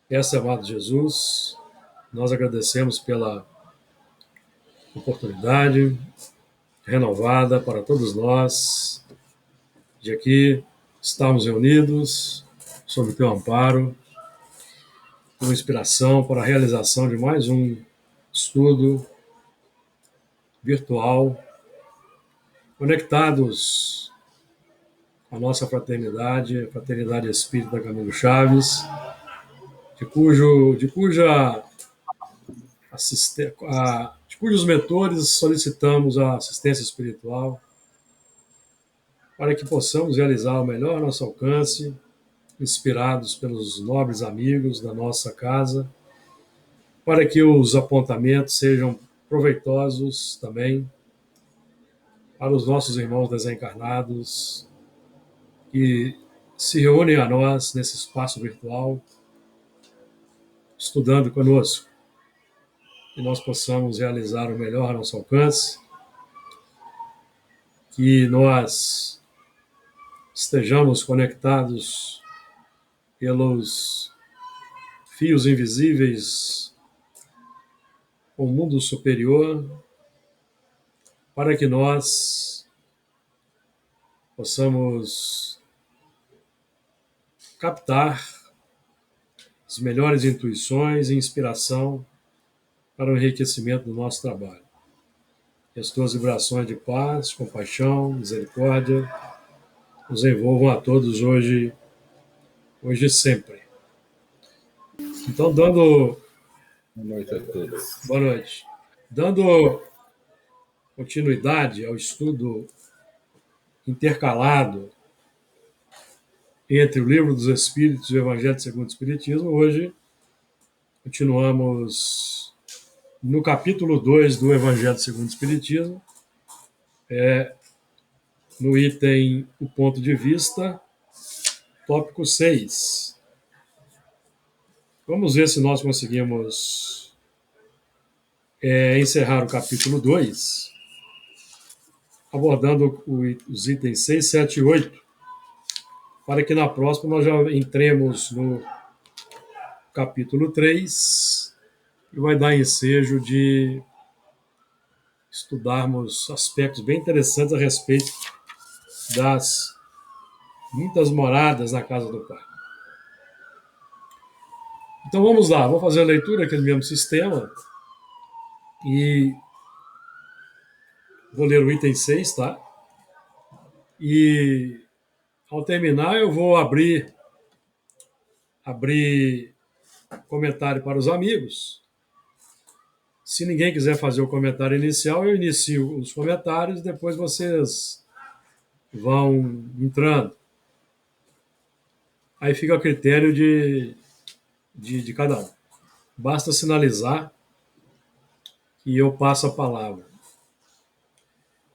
Essa, amado Jesus, nós agradecemos pela oportunidade renovada para todos nós de aqui estarmos reunidos sob o teu amparo, com inspiração para a realização de mais um estudo virtual, conectados à nossa fraternidade, a Fraternidade Espírita Camilo Chaves, de cujos mentores solicitamos a assistência espiritual para que possamos realizar o melhor ao nosso alcance, inspirados pelos nobres amigos da nossa casa, para que os apontamentos sejam proveitosos também para os nossos irmãos desencarnados que se reúnem a nós nesse espaço virtual, estudando conosco, que nós possamos realizar o melhor ao nosso alcance, que nós estejamos conectados pelos fios invisíveis com o mundo superior, para que nós possamos captar as melhores intuições e inspiração para o enriquecimento do nosso trabalho. Que as tuas vibrações de paz, compaixão, misericórdia nos envolvam a todos hoje e sempre. Então, Boa noite a todos. Boa noite. Dando continuidade ao estudo intercalado entre o Livro dos Espíritos e o Evangelho segundo o Espiritismo, hoje continuamos no capítulo 2 do Evangelho segundo o Espiritismo, no item O Ponto de Vista, tópico 6. Vamos ver se nós conseguimos encerrar o capítulo 2, abordando os itens 6, 7 e 8, para que na próxima nós já entremos no capítulo 3, e vai dar ensejo de estudarmos aspectos bem interessantes a respeito das muitas moradas na casa do Pai. Então vamos lá, vou fazer a leitura aqui no mesmo sistema e vou ler o item 6, tá? E ao terminar eu vou abrir comentário para os amigos. Se ninguém quiser fazer o comentário inicial, eu inicio os comentários, depois vocês vão entrando. Aí fica a critério de cada um. Basta sinalizar que eu passo a palavra.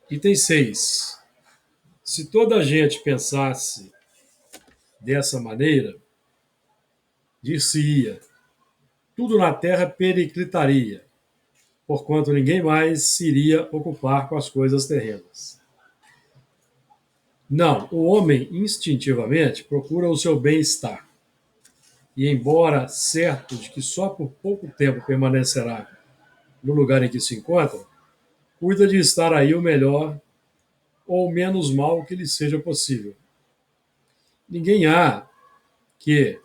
Item 6. Se toda a gente pensasse dessa maneira, dir-se-ia, tudo na Terra periclitaria, porquanto ninguém mais se iria ocupar com as coisas terrenas. Não, o homem instintivamente procura o seu bem-estar. E embora certo de que só por pouco tempo permanecerá no lugar em que se encontra, cuida de estar aí o melhor ou menos mal que lhe seja possível. Ninguém há que,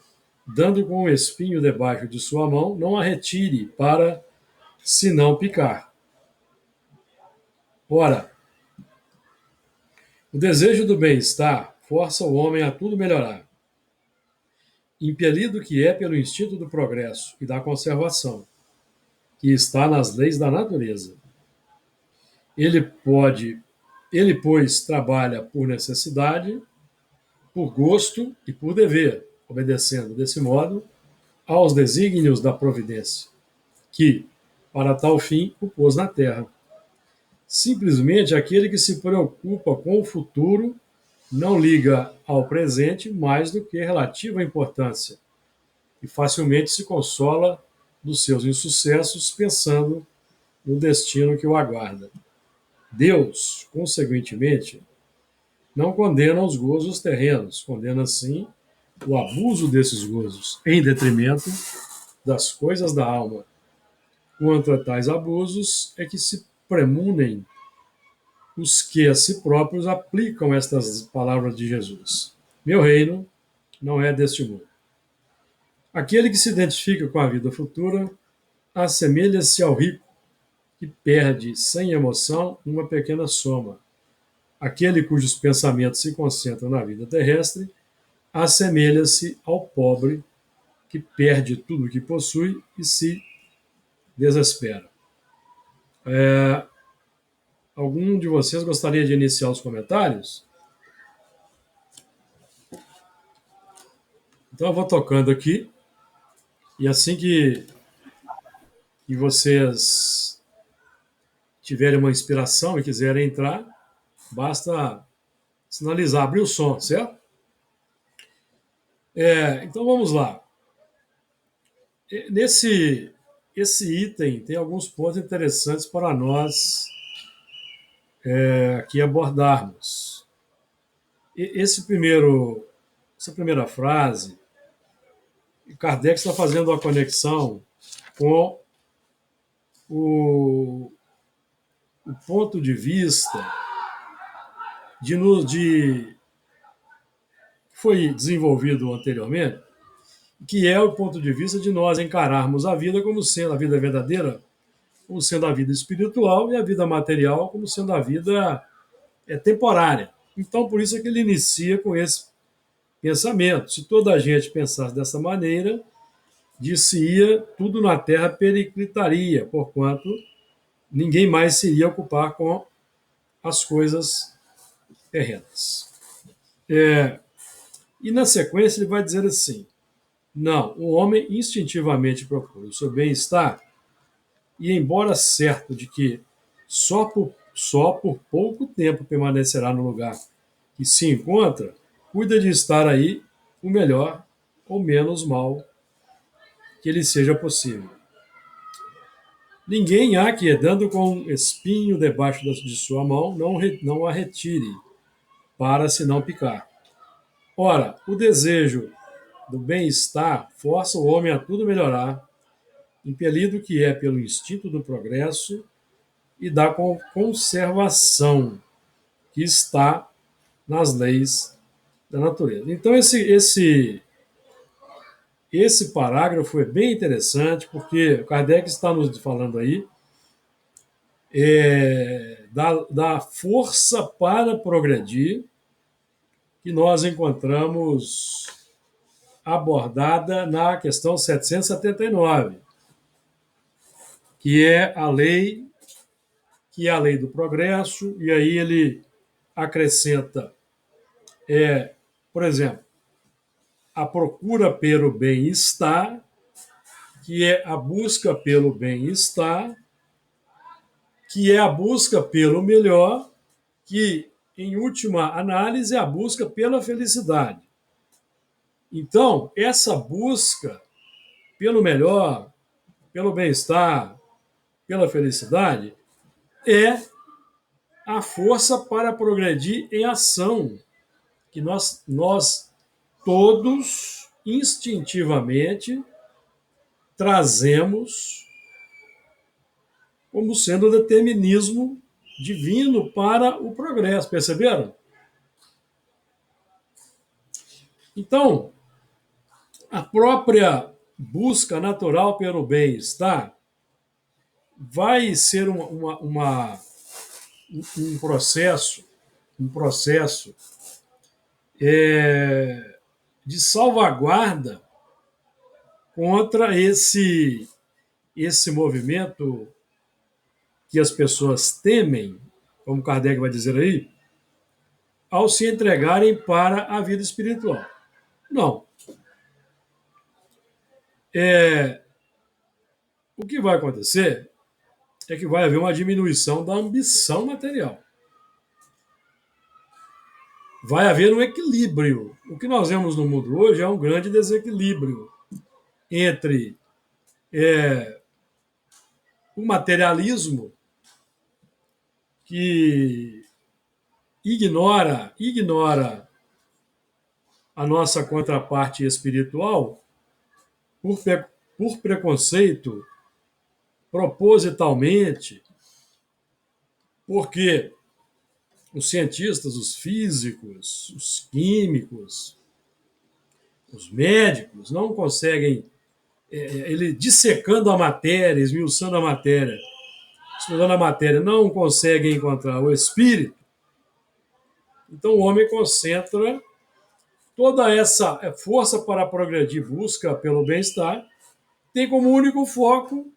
dando com o espinho debaixo de sua mão, não a retire para se não picar. Ora, o desejo do bem-estar força o homem a tudo melhorar. Impelido que é pelo instinto do progresso e da conservação, que está nas leis da natureza. Ele, pois, trabalha por necessidade, por gosto e por dever, obedecendo, desse modo, aos desígnios da providência, que, para tal fim, o pôs na terra. Simplesmente aquele que se preocupa com o futuro não liga ao presente mais do que relativa importância e facilmente se consola dos seus insucessos pensando no destino que o aguarda. Deus, consequentemente, não condena os gozos terrenos, condena, sim, o abuso desses gozos em detrimento das coisas da alma. Contra tais abusos é que se premunem os que a si próprios aplicam estas palavras de Jesus. Meu reino não é deste mundo. Aquele que se identifica com a vida futura assemelha-se ao rico que perde sem emoção uma pequena soma. Aquele cujos pensamentos se concentram na vida terrestre assemelha-se ao pobre que perde tudo o que possui e se desespera. Algum de vocês gostaria de iniciar os comentários? Então eu vou tocando aqui e assim que vocês tiverem uma inspiração e quiserem entrar, basta sinalizar, abrir o som, certo? Então vamos lá. Esse item tem alguns pontos interessantes para nós aqui abordarmos. Essa primeira frase, Kardec está fazendo uma conexão com o ponto de vista que foi desenvolvido anteriormente, que é o ponto de vista de nós encararmos a vida como sendo a vida verdadeira, como sendo a vida espiritual, e a vida material como sendo a vida temporária. Então, por isso é que ele inicia com esse pensamento. Se toda a gente pensasse dessa maneira, dir-se-ia tudo na terra periclitaria, porquanto ninguém mais se iria ocupar com as coisas terrenas. E na sequência ele vai dizer assim: não, o homem instintivamente procura o seu bem-estar e, embora certo de que só por pouco tempo permanecerá no lugar que se encontra, cuida de estar aí o melhor ou menos mal que lhe seja possível. Ninguém há que, dando com um espinho debaixo de sua mão, não a retire, para se não picar. Ora, o desejo do bem-estar força o homem a tudo melhorar, impelido que é pelo instinto do progresso e da conservação que está nas leis da natureza. Então, esse parágrafo é bem interessante, porque Kardec está nos falando aí da força para progredir que nós encontramos abordada na questão 779, que é a lei do progresso, e aí ele acrescenta, por exemplo, a procura pelo bem-estar, que é a busca pelo bem-estar, que é a busca pelo melhor, que, em última análise, é a busca pela felicidade. Então, essa busca pelo melhor, pelo bem-estar, pela felicidade, é a força para progredir em ação, que nós todos, instintivamente, trazemos como sendo o determinismo divino para o progresso, perceberam? Então, a própria busca natural pelo bem-estar vai ser um processo de salvaguarda contra esse movimento que as pessoas temem, como Kardec vai dizer aí, ao se entregarem para a vida espiritual. Não. O que vai acontecer é que vai haver uma diminuição da ambição material. Vai haver um equilíbrio. O que nós vemos no mundo hoje é um grande desequilíbrio entre o materialismo, que ignora a nossa contraparte espiritual por preconceito, propositalmente, porque os cientistas, os físicos, os químicos, os médicos não conseguem, ele dissecando a matéria, esmiuçando a matéria, estudando a matéria, não conseguem encontrar o espírito. Então o homem concentra toda essa força para progredir, busca pelo bem-estar, tem como único foco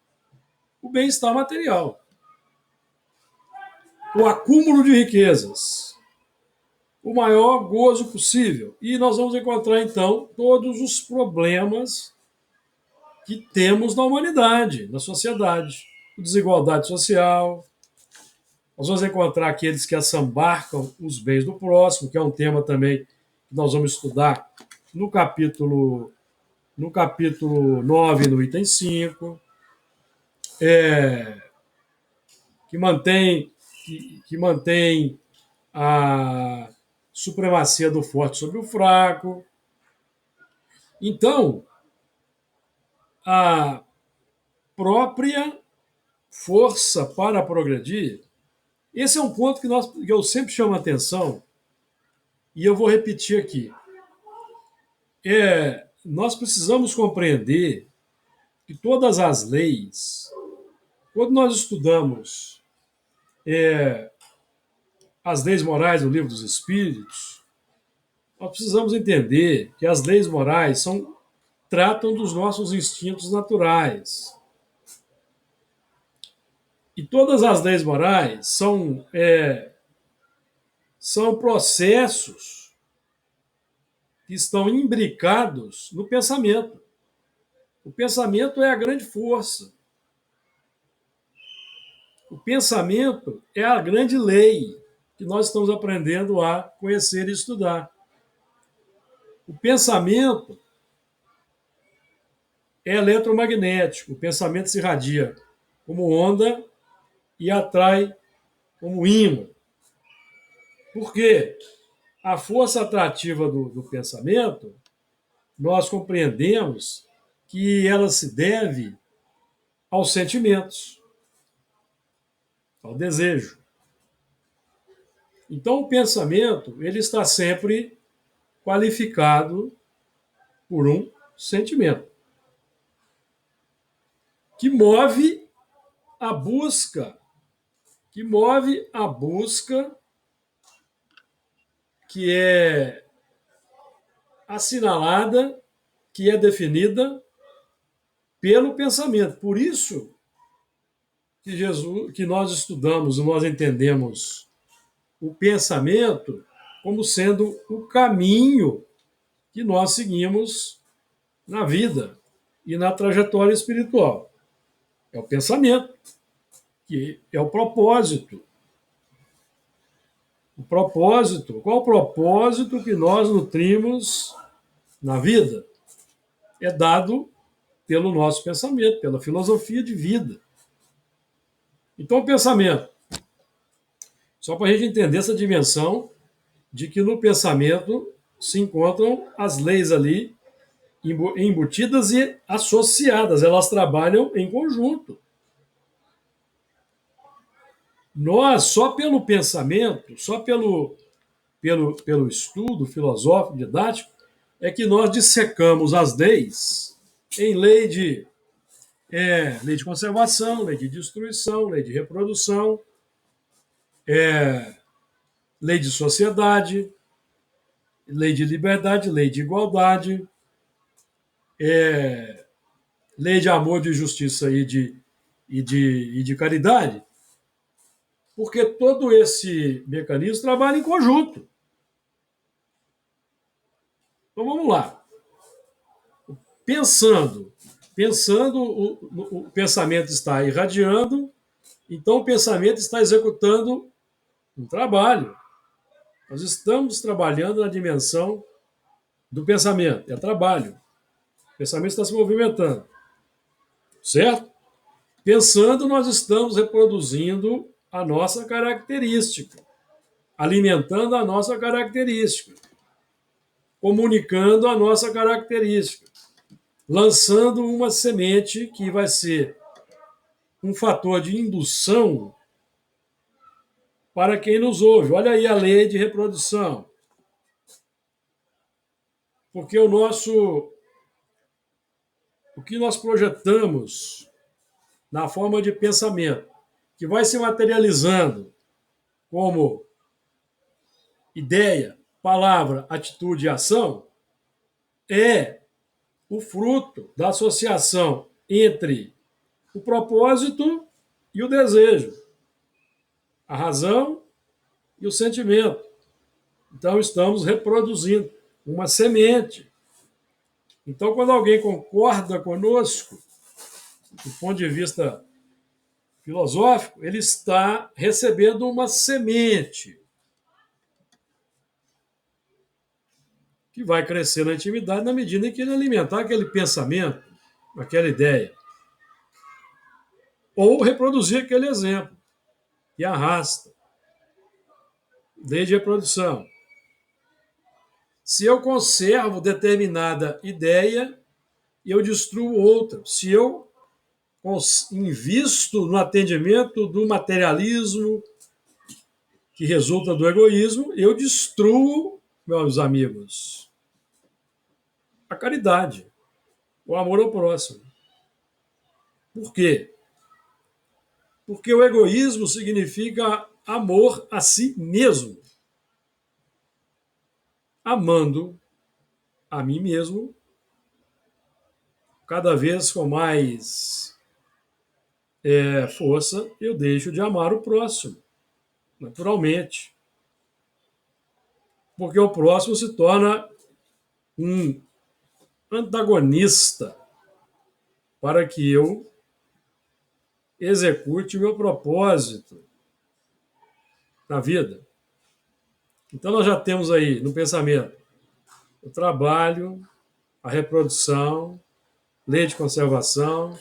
o bem-estar material, o acúmulo de riquezas, o maior gozo possível. E nós vamos encontrar, então, todos os problemas que temos na humanidade, na sociedade. Desigualdade social. Nós vamos encontrar aqueles que assambarcam os bens do próximo, que é um tema também que nós vamos estudar no capítulo 9, no item 5, que mantém a supremacia do forte sobre o fraco. Então, a própria força para progredir, esse é um ponto que eu sempre chamo a atenção, e eu vou repetir aqui. Nós precisamos compreender que todas as leis, quando nós estudamos as leis morais do Livro dos Espíritos, nós precisamos entender que as leis morais tratam dos nossos instintos naturais. E todas as leis morais são processos que estão imbricados no pensamento. O pensamento é a grande força. O pensamento é a grande lei que nós estamos aprendendo a conhecer e estudar. O pensamento é eletromagnético. O pensamento se irradia como onda e atrai como ímã. Por quê? A força atrativa do pensamento, nós compreendemos que ela se deve aos sentimentos, ao desejo. Então, o pensamento ele está sempre qualificado por um sentimento que move a busca, que é assinalada, que é definida pelo pensamento. Por isso que nós estudamos, nós entendemos o pensamento como sendo o caminho que nós seguimos na vida e na trajetória espiritual. É o pensamento, que é o propósito. O propósito, qual o propósito que nós nutrimos na vida? É dado pelo nosso pensamento, pela filosofia de vida. Então, o pensamento, só para a gente entender essa dimensão de que no pensamento se encontram as leis ali embutidas e associadas, elas trabalham em conjunto. Nós, só pelo pensamento, só pelo estudo filosófico, didático, é que nós dissecamos as leis em lei de conservação, lei de destruição, lei de reprodução, lei de sociedade, lei de liberdade, lei de igualdade, lei de amor, de justiça e de caridade, porque todo esse mecanismo trabalha em conjunto. Então vamos lá. Pensando, o pensamento está irradiando, então o pensamento está executando um trabalho. Nós estamos trabalhando na dimensão do pensamento, é trabalho. O pensamento está se movimentando, certo? Pensando, nós estamos reproduzindo a nossa característica, alimentando a nossa característica. comunicando a nossa característica, lançando uma semente que vai ser um fator de indução para quem nos ouve. Olha aí a lei de reprodução. Porque o que nós projetamos na forma de pensamento, que vai se materializando como ideia, palavra, atitude e ação, é o fruto da associação entre o propósito e o desejo, a razão e o sentimento. Então, estamos reproduzindo uma semente. Então, quando alguém concorda conosco, do ponto de vista filosófico, ele está recebendo uma semente que vai crescer na intimidade na medida em que ele alimentar aquele pensamento, aquela ideia. Ou reproduzir aquele exemplo, que arrasta, desde a reprodução. Se eu conservo determinada ideia, eu destruo outra. Se eu invisto no atendimento do materialismo, que resulta do egoísmo, eu destruo, meus amigos, a caridade, o amor ao próximo. Por quê? Porque o egoísmo significa amor a si mesmo. Amando a mim mesmo, cada vez com mais força, eu deixo de amar o próximo, naturalmente. Porque o próximo se torna um antagonista para que eu execute o meu propósito na vida. Então, nós já temos aí no pensamento o trabalho, a reprodução, lei de conservação,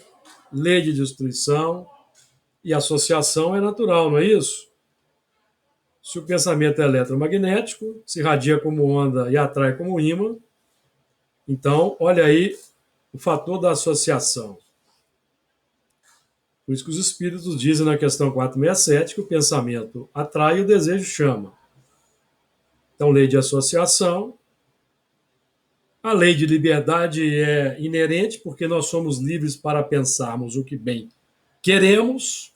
lei de destruição, e associação é natural, não é isso? Se o pensamento é eletromagnético, se irradia como onda e atrai como ímã, então, olha aí o fator da associação. Por isso que os espíritos dizem na questão 467 que o pensamento atrai e o desejo chama. Então, lei de associação. A lei de liberdade é inerente, porque nós somos livres para pensarmos o que bem queremos.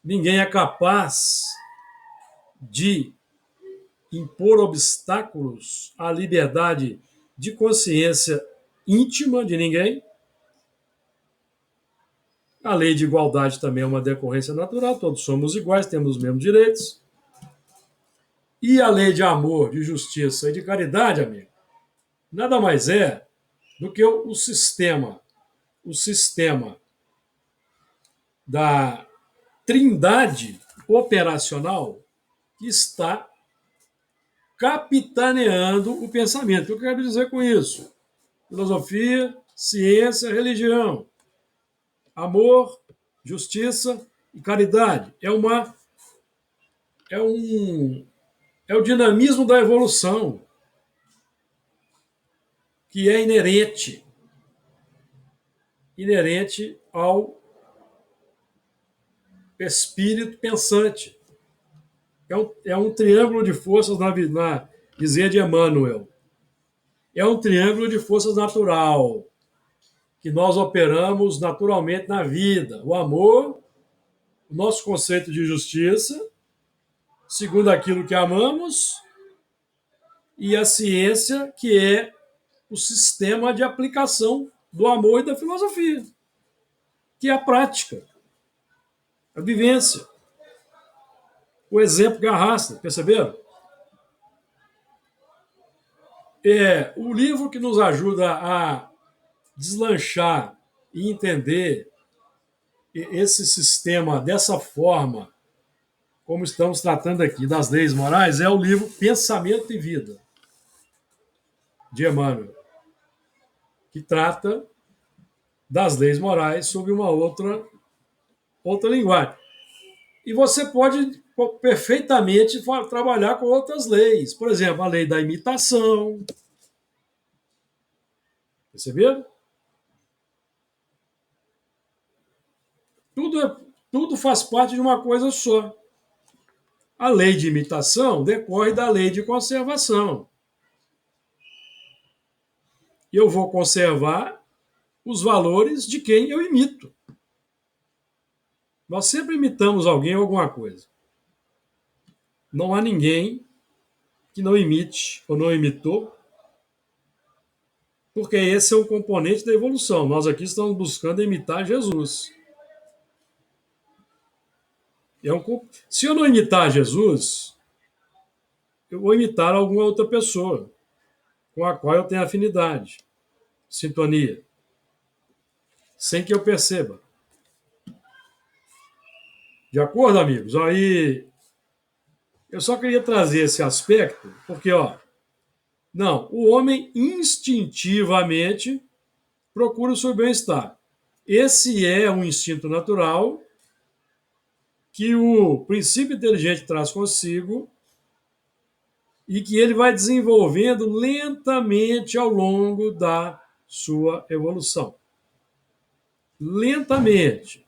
Ninguém é capaz de impor obstáculos à liberdade de consciência íntima de ninguém. A lei de igualdade também é uma decorrência natural, todos somos iguais, temos os mesmos direitos. E a lei de amor, de justiça e de caridade, amigo, nada mais é do que o sistema da trindade operacional que está capitaneando o pensamento. O que eu quero dizer com isso? Filosofia, ciência, religião. Amor, justiça e caridade. É o dinamismo da evolução que é inerente ao espírito pensante. É um triângulo de forças, na dizer de Emmanuel. É um triângulo de forças natural, que nós operamos naturalmente na vida. O amor, o nosso conceito de justiça, segundo aquilo que amamos, e a ciência, que é o sistema de aplicação do amor e da filosofia, que é a prática, a vivência, o exemplo que arrasta, perceberam? É o livro que nos ajuda a deslanchar e entender esse sistema dessa forma, como estamos tratando aqui das leis morais, é o livro Pensamento e Vida, de Emmanuel, que trata das leis morais sob uma outra linguagem. E você pode perfeitamente trabalhar com outras leis. Por exemplo, a lei da imitação. Perceberam? Tudo faz parte de uma coisa só. A lei de imitação decorre da lei de conservação. Eu vou conservar os valores de quem eu imito. Nós sempre imitamos alguém ou alguma coisa. Não há ninguém que não imite ou não imitou, porque esse é um componente da evolução. Nós aqui estamos buscando imitar Jesus. Se eu não imitar Jesus, eu vou imitar alguma outra pessoa com a qual eu tenho afinidade, sintonia, sem que eu perceba. De acordo, amigos? Aí eu só queria trazer esse aspecto, porque, não, o homem instintivamente procura o seu bem-estar. Esse é um instinto natural que o princípio inteligente traz consigo e que ele vai desenvolvendo lentamente ao longo da sua evolução. Lentamente.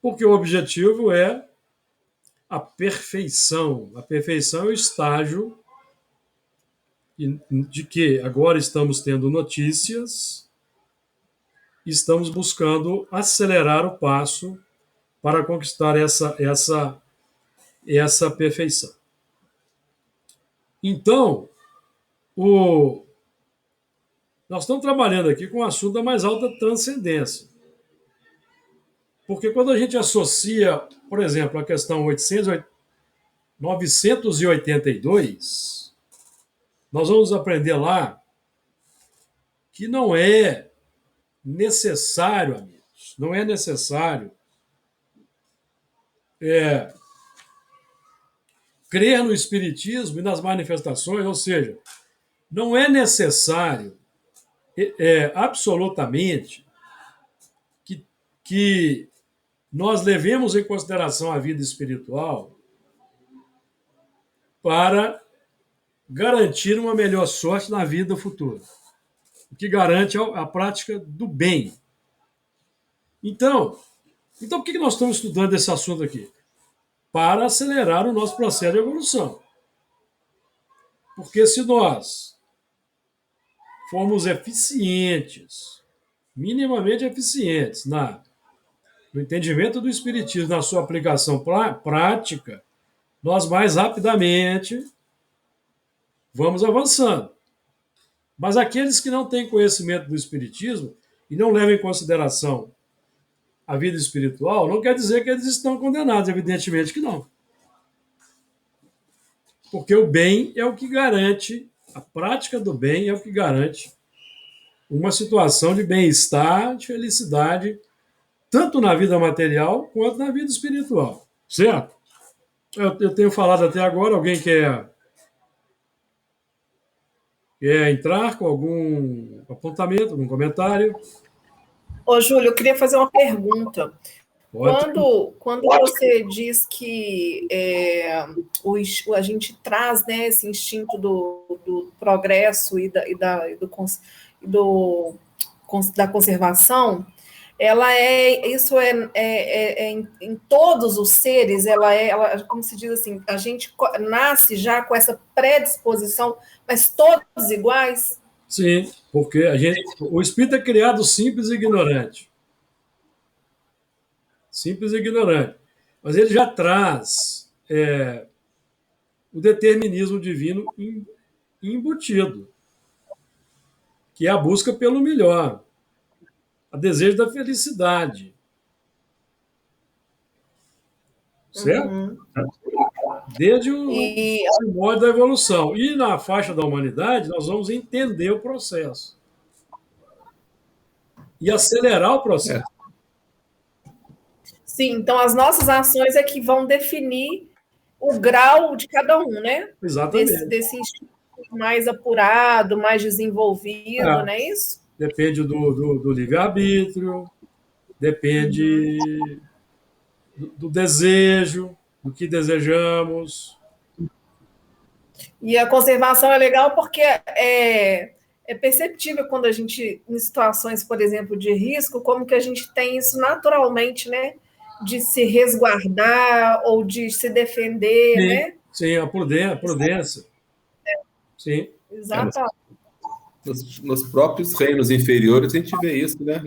Porque o objetivo é a perfeição. A perfeição é o estágio de que agora estamos tendo notícias e estamos buscando acelerar o passo para conquistar essa perfeição. Então, nós estamos trabalhando aqui com um assunto da mais alta transcendência. Porque quando a gente associa, por exemplo, a questão 982, nós vamos aprender lá que não é necessário, amigos, não é necessário crer no Espiritismo e nas manifestações, ou seja, não é necessário absolutamente que nós levemos em consideração a vida espiritual para garantir uma melhor sorte na vida futura. O que garante a prática do bem. Então por que nós estamos estudando esse assunto aqui? Para acelerar o nosso processo de evolução. Porque se nós formos eficientes, minimamente eficientes no entendimento do Espiritismo, na sua aplicação prática, nós mais rapidamente vamos avançando. Mas aqueles que não têm conhecimento do Espiritismo e não levam em consideração a vida espiritual, não quer dizer que eles estão condenados, evidentemente que não. Porque o bem é o que garante, a prática do bem é o que garante uma situação de bem-estar, de felicidade, tanto na vida material quanto na vida espiritual. Certo? Eu tenho falado até agora, alguém quer entrar com algum apontamento, algum comentário? Ô, Júlio, eu queria fazer uma pergunta. Pode. Quando você diz que a gente traz, né, esse instinto do progresso e da conservação, isso é em todos os seres, como se diz assim, a gente nasce já com essa predisposição, mas todos iguais? Sim, porque o espírito é criado simples e ignorante. Simples e ignorante. Mas ele já traz o determinismo divino embutido, que é a busca pelo melhor, a desejo da felicidade. Certo? Uhum. Desde o primórdio da evolução. E na faixa da humanidade, nós vamos entender o processo. E acelerar o processo. Sim, então as nossas ações é que vão definir o grau de cada um, né? Exatamente. Desse instinto mais apurado, mais desenvolvido, não é isso? Depende do livre-arbítrio, depende do desejo, do que desejamos. E a conservação é legal porque é perceptível quando a gente, em situações, por exemplo, de risco, como que a gente tem isso naturalmente, né? De se resguardar ou de se defender, Sim, né? sim, a prudência. Sim. Exatamente. Nos próprios reinos inferiores a gente vê isso, né?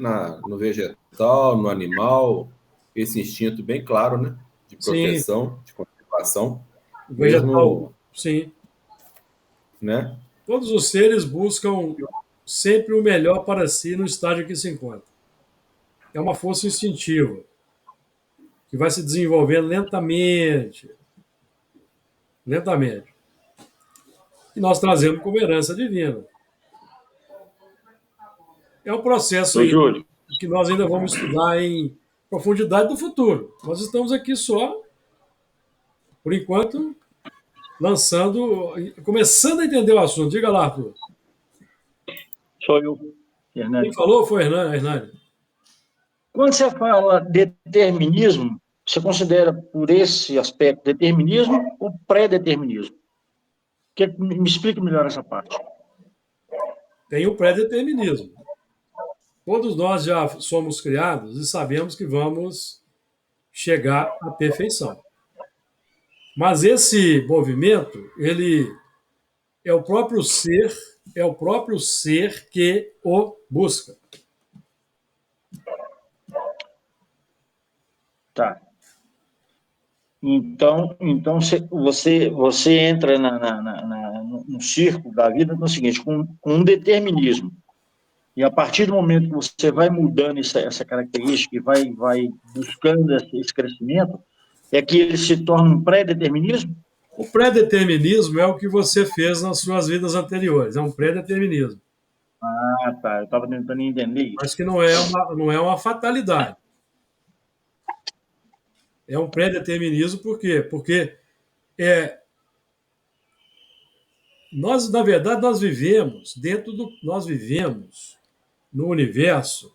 No vegetal, no animal, esse instinto bem claro, né? De Sim, proteção, de conservação, o vegetal, mesmo, sim. né? Todos os seres buscam sempre o melhor para si no estágio que se encontra. É uma força instintiva que vai se desenvolvendo lentamente, lentamente. E nós trazemos como herança divina. É um processo Ô, Júlio, que nós ainda vamos estudar em profundidade do futuro. Nós estamos aqui só, por enquanto, começando a entender o assunto. Diga lá, Arthur. sou eu, Quem Fernando. falou foi Hernani. Quando você fala determinismo, você considera por esse aspecto determinismo ou pré-determinismo? Me explique melhor essa parte. Tem o pré-determinismo. Todos nós já somos criados e sabemos que vamos chegar à perfeição. Mas esse movimento, ele é o próprio ser que o busca. Tá. Então você entra no círculo da vida no seguinte, com um determinismo. E a partir do momento que você vai mudando essa característica e vai buscando esse crescimento, é que ele se torna um pré-determinismo? O pré-determinismo é o que você fez nas suas vidas anteriores. É um pré-determinismo. Ah, tá. Eu estava tentando entender isso. Mas que não é uma fatalidade. É um pré-determinismo por quê? Porque nós, na verdade, nós vivemos no universo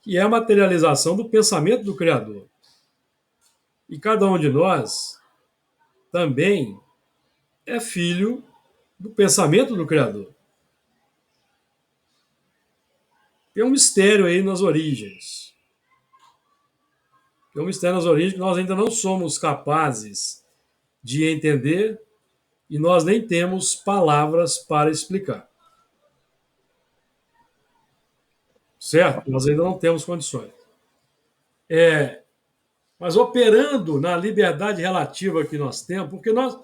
que é a materialização do pensamento do Criador. E cada um de nós também é filho do pensamento do Criador. Tem um mistério aí nas origens. Tem um mistério nas origens que nós ainda não somos capazes de entender e nós nem temos palavras para explicar. Certo? Nós ainda não temos condições. Mas operando na liberdade relativa que nós temos, porque nós,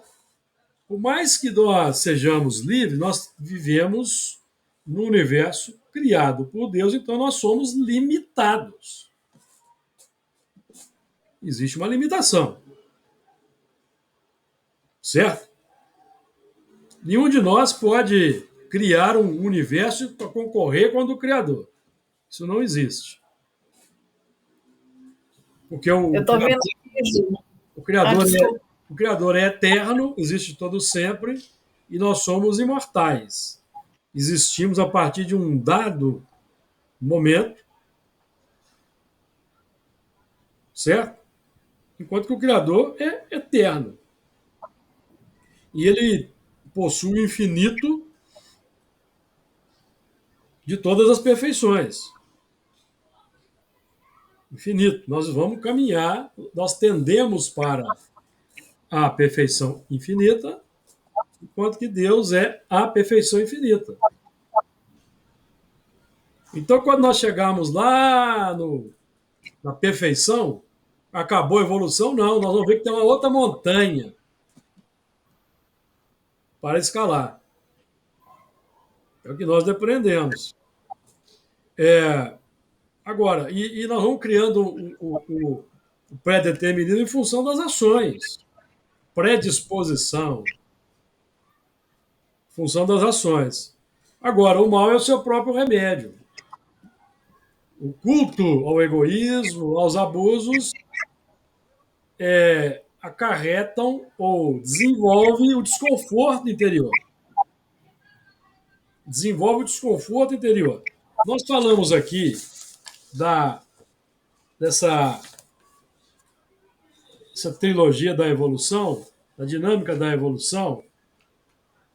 por mais que nós sejamos livres, nós vivemos num universo criado por Deus, então nós somos limitados. Existe uma limitação. Certo? Nenhum de nós pode criar um universo para concorrer com o do Criador. Isso não existe. Porque Eu estou vendo isso. o Criador é eterno, existe todo sempre, e nós somos imortais. Existimos a partir de um dado momento, certo? Enquanto que o Criador é eterno. E ele possui o infinito de todas as perfeições. Infinito. Nós vamos caminhar, nós tendemos para a perfeição infinita, enquanto que Deus é a perfeição infinita. Então, quando nós chegarmos lá na perfeição, acabou a evolução? Não, nós vamos ver que tem uma outra montanha para escalar. É o que nós depreendemos. Agora, e nós vamos criando o pré-determinismo em função das ações. Predisposição. Em função das ações. Agora, o mal é o seu próprio remédio. O culto ao egoísmo, aos abusos, acarretam ou desenvolvem o desconforto interior. Desenvolve o desconforto interior. Nós falamos aqui dessa essa trilogia da evolução, da dinâmica da evolução,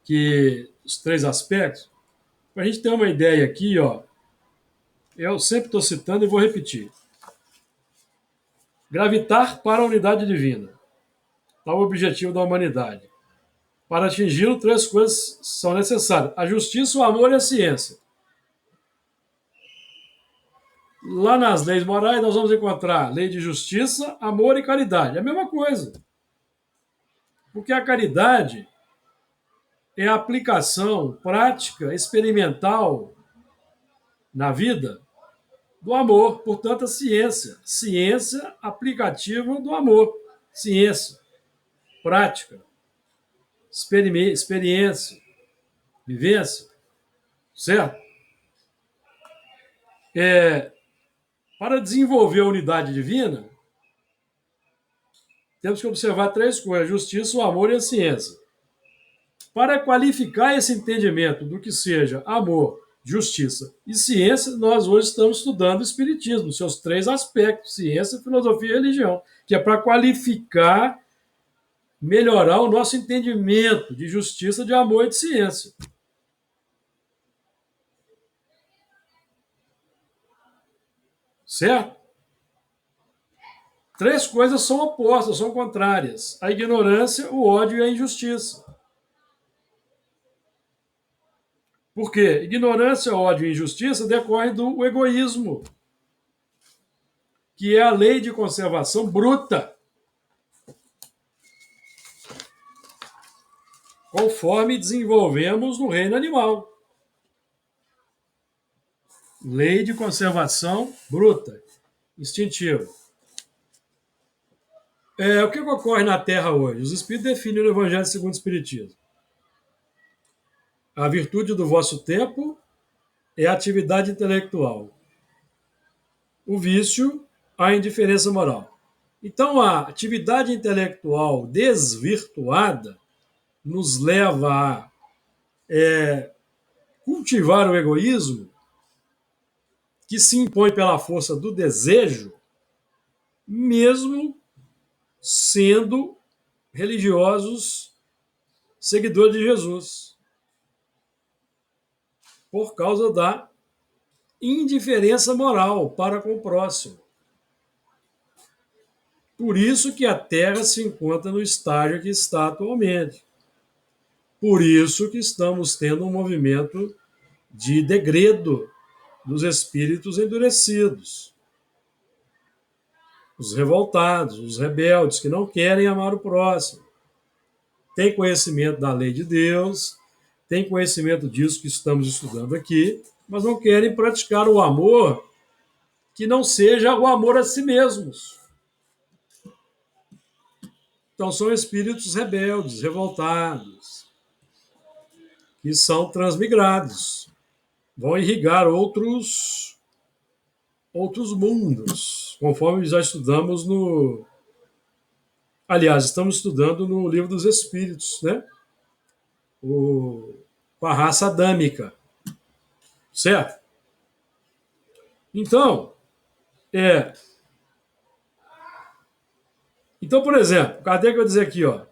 que os 3 aspectos, para a gente ter uma ideia aqui, ó, eu sempre estou citando e vou repetir. Gravitar para a unidade divina. Tal o objetivo da humanidade. Para atingi-lo, 3 coisas são necessárias: a justiça, o amor e a ciência. Lá nas leis morais, nós vamos encontrar lei de justiça, amor e caridade. É a mesma coisa. Porque a caridade é a aplicação prática, experimental na vida do amor. Portanto, a ciência. Ciência aplicativa do amor. Ciência. Prática. Experiência. Vivência. Certo? Para desenvolver a unidade divina, temos que observar 3 coisas: a justiça, o amor e a ciência. Para qualificar esse entendimento do que seja amor, justiça e ciência, nós hoje estamos estudando o Espiritismo, seus 3 aspectos: ciência, filosofia e religião, que é para qualificar, melhorar o nosso entendimento de justiça, de amor e de ciência. Certo? 3 coisas são opostas, são contrárias: a ignorância, o ódio e a injustiça. Por quê? Ignorância, ódio e injustiça decorrem do egoísmo, que é a lei de conservação bruta, conforme desenvolvemos no reino animal. Lei de conservação bruta, instintiva. O que ocorre na Terra hoje? Os Espíritos definem no Evangelho segundo o Espiritismo: a virtude do vosso tempo é a atividade intelectual. O vício, a indiferença moral. Então, a atividade intelectual desvirtuada nos leva a cultivar o egoísmo, que se impõe pela força do desejo, mesmo sendo religiosos seguidores de Jesus, por causa da indiferença moral para com o próximo. Por isso que a Terra se encontra no estágio que está atualmente. Por isso que estamos tendo um movimento de degredo dos espíritos endurecidos, os revoltados, os rebeldes, que não querem amar o próximo. Tem conhecimento da lei de Deus, tem conhecimento disso que estamos estudando aqui, mas não querem praticar o amor que não seja o amor a si mesmos. Então são espíritos rebeldes, revoltados, que são transmigrados, vão irrigar outros mundos, conforme já estudamos no... Aliás, estamos estudando no Livro dos Espíritos, né? Com a raça adâmica. Certo? Então, por exemplo, Kardec vai dizer aqui, ó: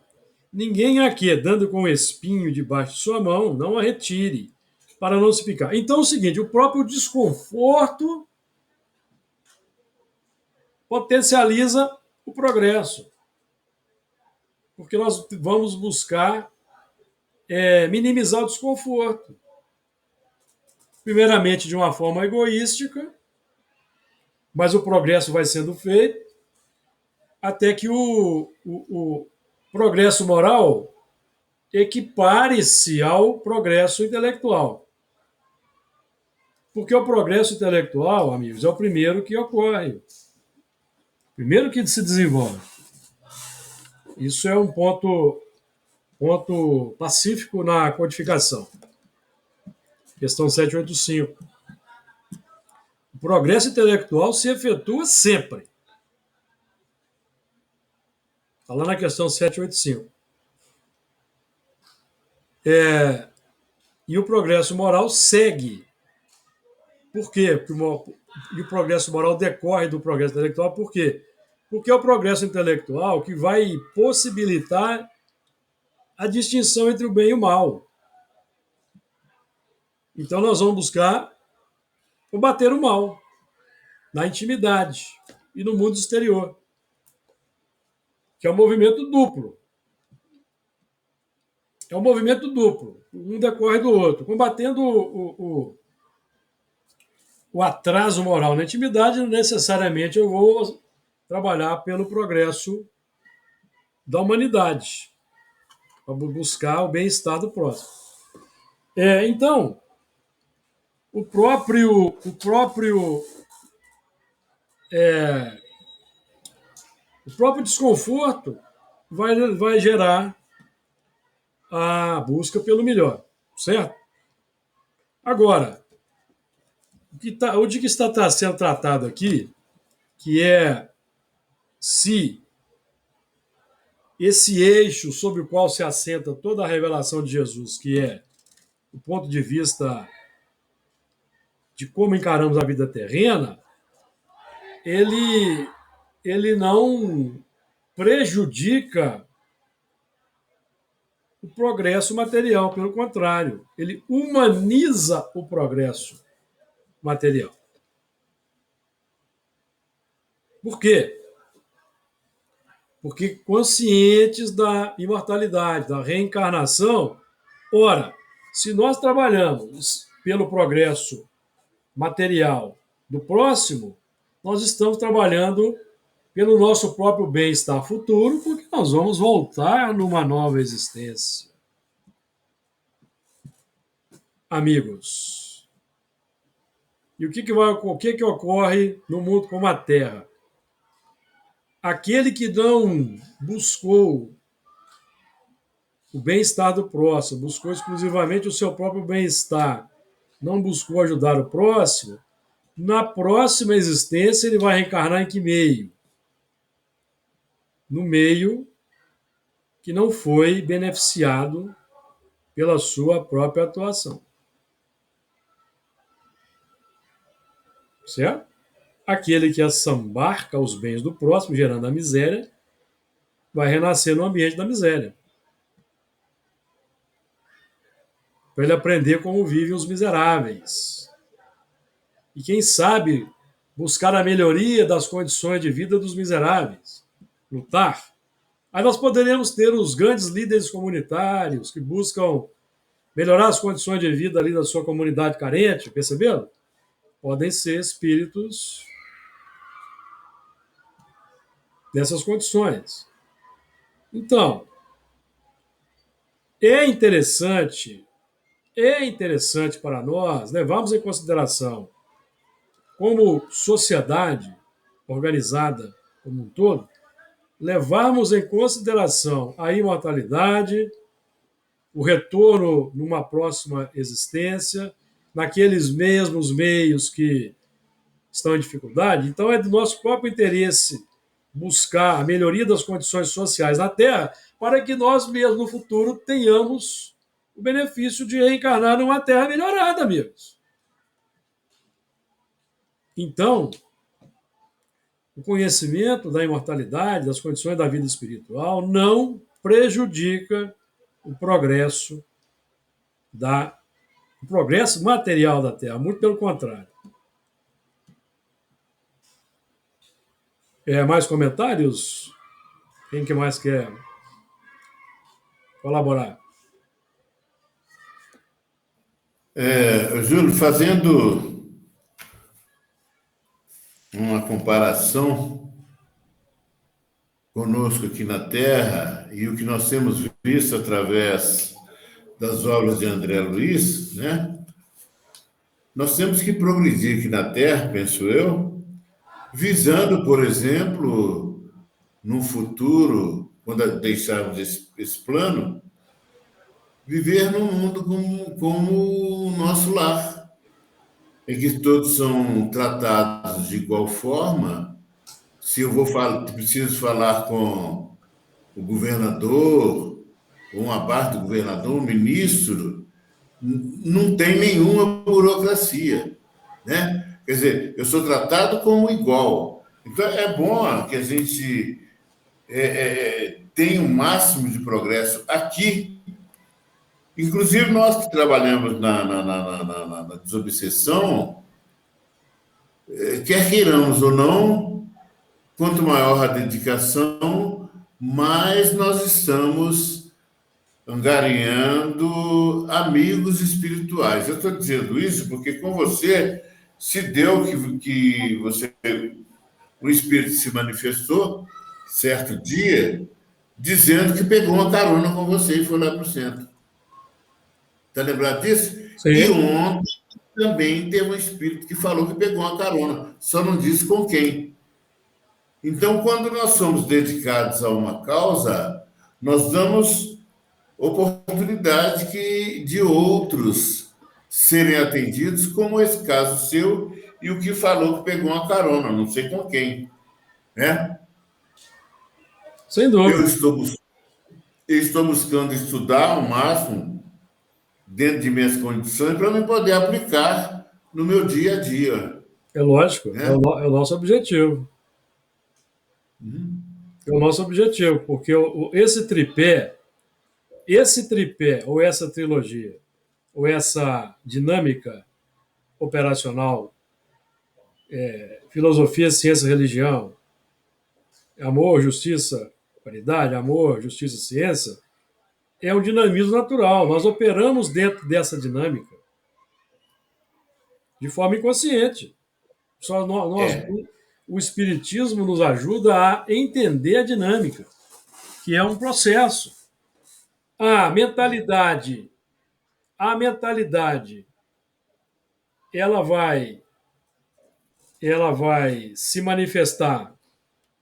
ninguém aqui, dando com o espinho debaixo de sua mão, não a retire, para não se picar. Então é o seguinte: o próprio desconforto potencializa o progresso, porque nós vamos buscar minimizar o desconforto. Primeiramente de uma forma egoística, mas o progresso vai sendo feito até que o progresso moral equipare-se ao progresso intelectual. Porque o progresso intelectual, amigos, é o primeiro que ocorre, o primeiro que se desenvolve. Isso é um ponto pacífico na codificação. Questão 785. O progresso intelectual se efetua sempre. Está lá na questão 785. E o progresso moral segue Por quê? E o progresso moral decorre do progresso intelectual. Por quê? Porque é o progresso intelectual que vai possibilitar a distinção entre o bem e o mal. Então, nós vamos buscar combater o mal na intimidade e no mundo exterior, que é um movimento duplo. É um movimento duplo. Um decorre do outro. Combatendo o atraso moral na intimidade, necessariamente eu vou trabalhar pelo progresso da humanidade, para buscar o bem-estar do próximo. Então, o próprio desconforto vai gerar a busca pelo melhor, certo? Agora, o de que está sendo tratado aqui, que é se esse eixo sobre o qual se assenta toda a revelação de Jesus, que é o ponto de vista de como encaramos a vida terrena, ele não prejudica o progresso material, pelo contrário, ele humaniza o progresso material. Por quê? Porque conscientes da imortalidade, da reencarnação, ora, se nós trabalhamos pelo progresso material do próximo, nós estamos trabalhando pelo nosso próprio bem-estar futuro, porque nós vamos voltar numa nova existência. Amigos, e o que ocorre no mundo como a Terra? Aquele que não buscou o bem-estar do próximo, buscou exclusivamente o seu próprio bem-estar, não buscou ajudar o próximo, na próxima existência ele vai reencarnar em que meio? No meio que não foi beneficiado pela sua própria atuação. Certo? Aquele que assambarca os bens do próximo, gerando a miséria, vai renascer no ambiente da miséria. Para ele aprender como vivem os miseráveis. E quem sabe buscar a melhoria das condições de vida dos miseráveis. Lutar. Aí nós poderíamos ter os grandes líderes comunitários que buscam melhorar as condições de vida ali da sua comunidade carente, perceberam? Podem ser espíritos dessas condições. Então, é interessante para nós levarmos em consideração, como sociedade organizada como um todo, levarmos em consideração a imortalidade, o retorno numa próxima existência, naqueles mesmos meios que estão em dificuldade. Então, é do nosso próprio interesse buscar a melhoria das condições sociais na Terra, para que nós mesmos, no futuro, tenhamos o benefício de reencarnar numa Terra melhorada, amigos. Então, o conhecimento da imortalidade, das condições da vida espiritual, não prejudica o progresso material da Terra, muito pelo contrário. Mais comentários? Quem que mais quer colaborar? Júlio, fazendo uma comparação conosco aqui na Terra e o que nós temos visto através das obras de André Luiz, né? Nós temos que progredir aqui na Terra, penso eu, visando, por exemplo, no futuro, quando deixarmos esse plano, viver num mundo como o nosso lar, em que todos são tratados de igual forma. Se eu preciso falar com o governador, ou uma parte do governador, o ministro, não tem nenhuma burocracia. né? Quer dizer, eu sou tratado como igual. Então, é bom que a gente tenha o máximo de progresso aqui. Inclusive, nós que trabalhamos na desobsessão, quer queiramos ou não, quanto maior a dedicação, mais nós estamos angariando amigos espirituais. Eu estou dizendo isso porque com você se deu que você, o Espírito se manifestou certo dia, dizendo que pegou uma carona com você e foi lá para o centro. Está lembrado disso? E Sim, ontem também teve um espírito que falou que pegou uma carona, só não disse com quem. Então, quando nós somos dedicados a uma causa, nós damos oportunidade de outros serem atendidos, como esse caso seu e o que falou que pegou uma carona, não sei com quem, né? sem Eu dúvida. estou buscando estudar ao máximo, dentro de minhas condições, para me poder aplicar no meu dia a dia, É lógico, né? é o nosso objetivo. É o nosso objetivo, porque esse tripé, ou essa trilogia, ou essa dinâmica operacional, filosofia, ciência, religião, amor, justiça, caridade, amor, justiça, ciência, é um dinamismo natural. Nós operamos dentro dessa dinâmica de forma inconsciente. Só É, o Espiritismo nos ajuda a entender a dinâmica, que é um processo. A mentalidade, a mentalidade, ela vai, ela vai se manifestar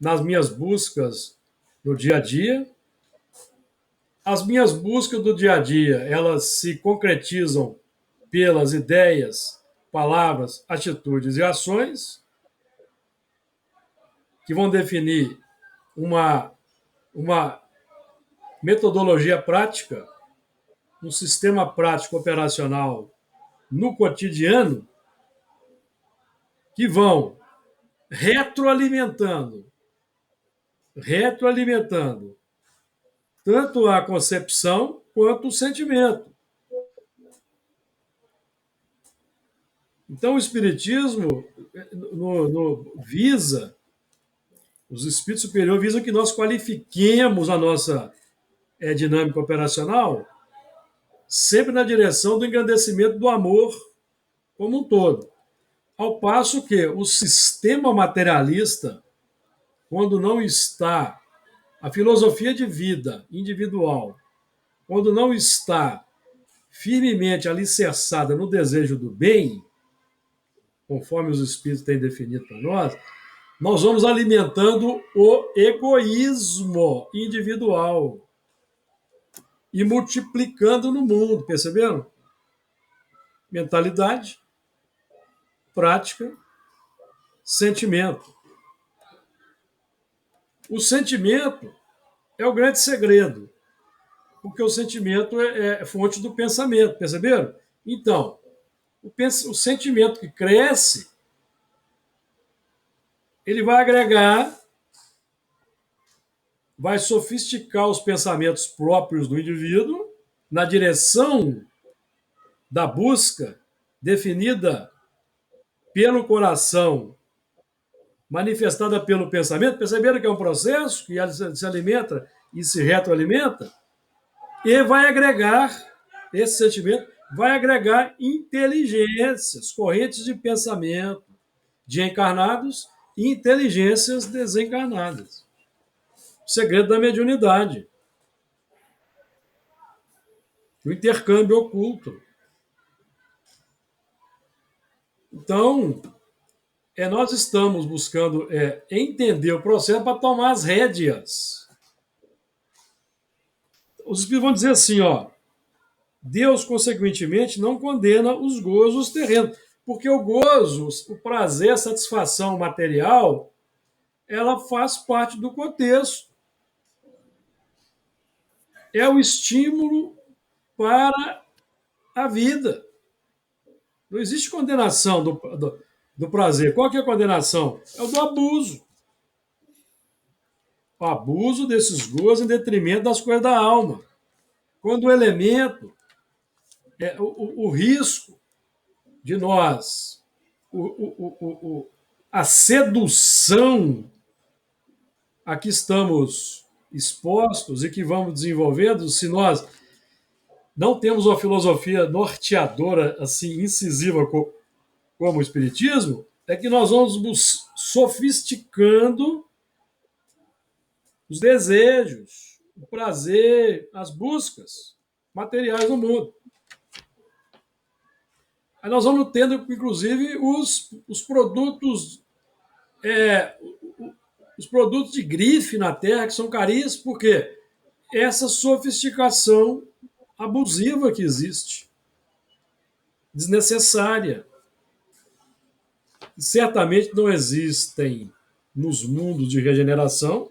nas minhas buscas no dia a dia. As minhas buscas do dia a dia, elas se concretizam pelas ideias, palavras, atitudes e ações que vão definir uma metodologia prática, um sistema prático operacional no cotidiano que vão retroalimentando, retroalimentando tanto a concepção quanto o sentimento. Então, o Espiritismo visa, os espíritos superiores visam que nós qualifiquemos a nossa dinâmica operacional sempre na direção do engrandecimento do amor como um todo. Ao passo que o sistema materialista, quando não está, a filosofia de vida individual, quando não está firmemente alicerçada no desejo do bem, conforme os espíritos têm definido para nós vamos alimentando o egoísmo individual e multiplicando no mundo, perceberam? Mentalidade, prática, sentimento. O sentimento é o grande segredo, porque o sentimento é fonte do pensamento, perceberam? Então, o sentimento que cresce, ele vai agregar, vai sofisticar os pensamentos próprios do indivíduo na direção da busca definida pelo coração, manifestada pelo pensamento. Perceberam que é um processo que se alimenta e se retroalimenta? E vai agregar, esse sentimento vai agregar inteligências, correntes de pensamento de encarnados e inteligências desencarnadas. O segredo da mediunidade. O intercâmbio oculto. Então, nós estamos buscando entender o processo para tomar as rédeas. Os espíritos vão dizer assim, ó, Deus, consequentemente, não condena os gozos terrenos, porque o gozo, o prazer, a satisfação material, ela faz parte do contexto. É o estímulo para a vida. Não existe condenação do prazer. Qual que é a condenação? É o do abuso. O abuso desses gozos em detrimento das coisas da alma. Quando o elemento, o risco de nós, a sedução a que estamos expostos e que vamos desenvolvendo, se nós não temos uma filosofia norteadora, assim, incisiva como o Espiritismo, é que nós vamos sofisticando os desejos, o prazer, as buscas materiais no mundo. Aí nós vamos tendo, inclusive, os produtos os produtos de grife na Terra, que são caríssimos, porque essa sofisticação abusiva que existe, desnecessária. Certamente não existem nos mundos de regeneração,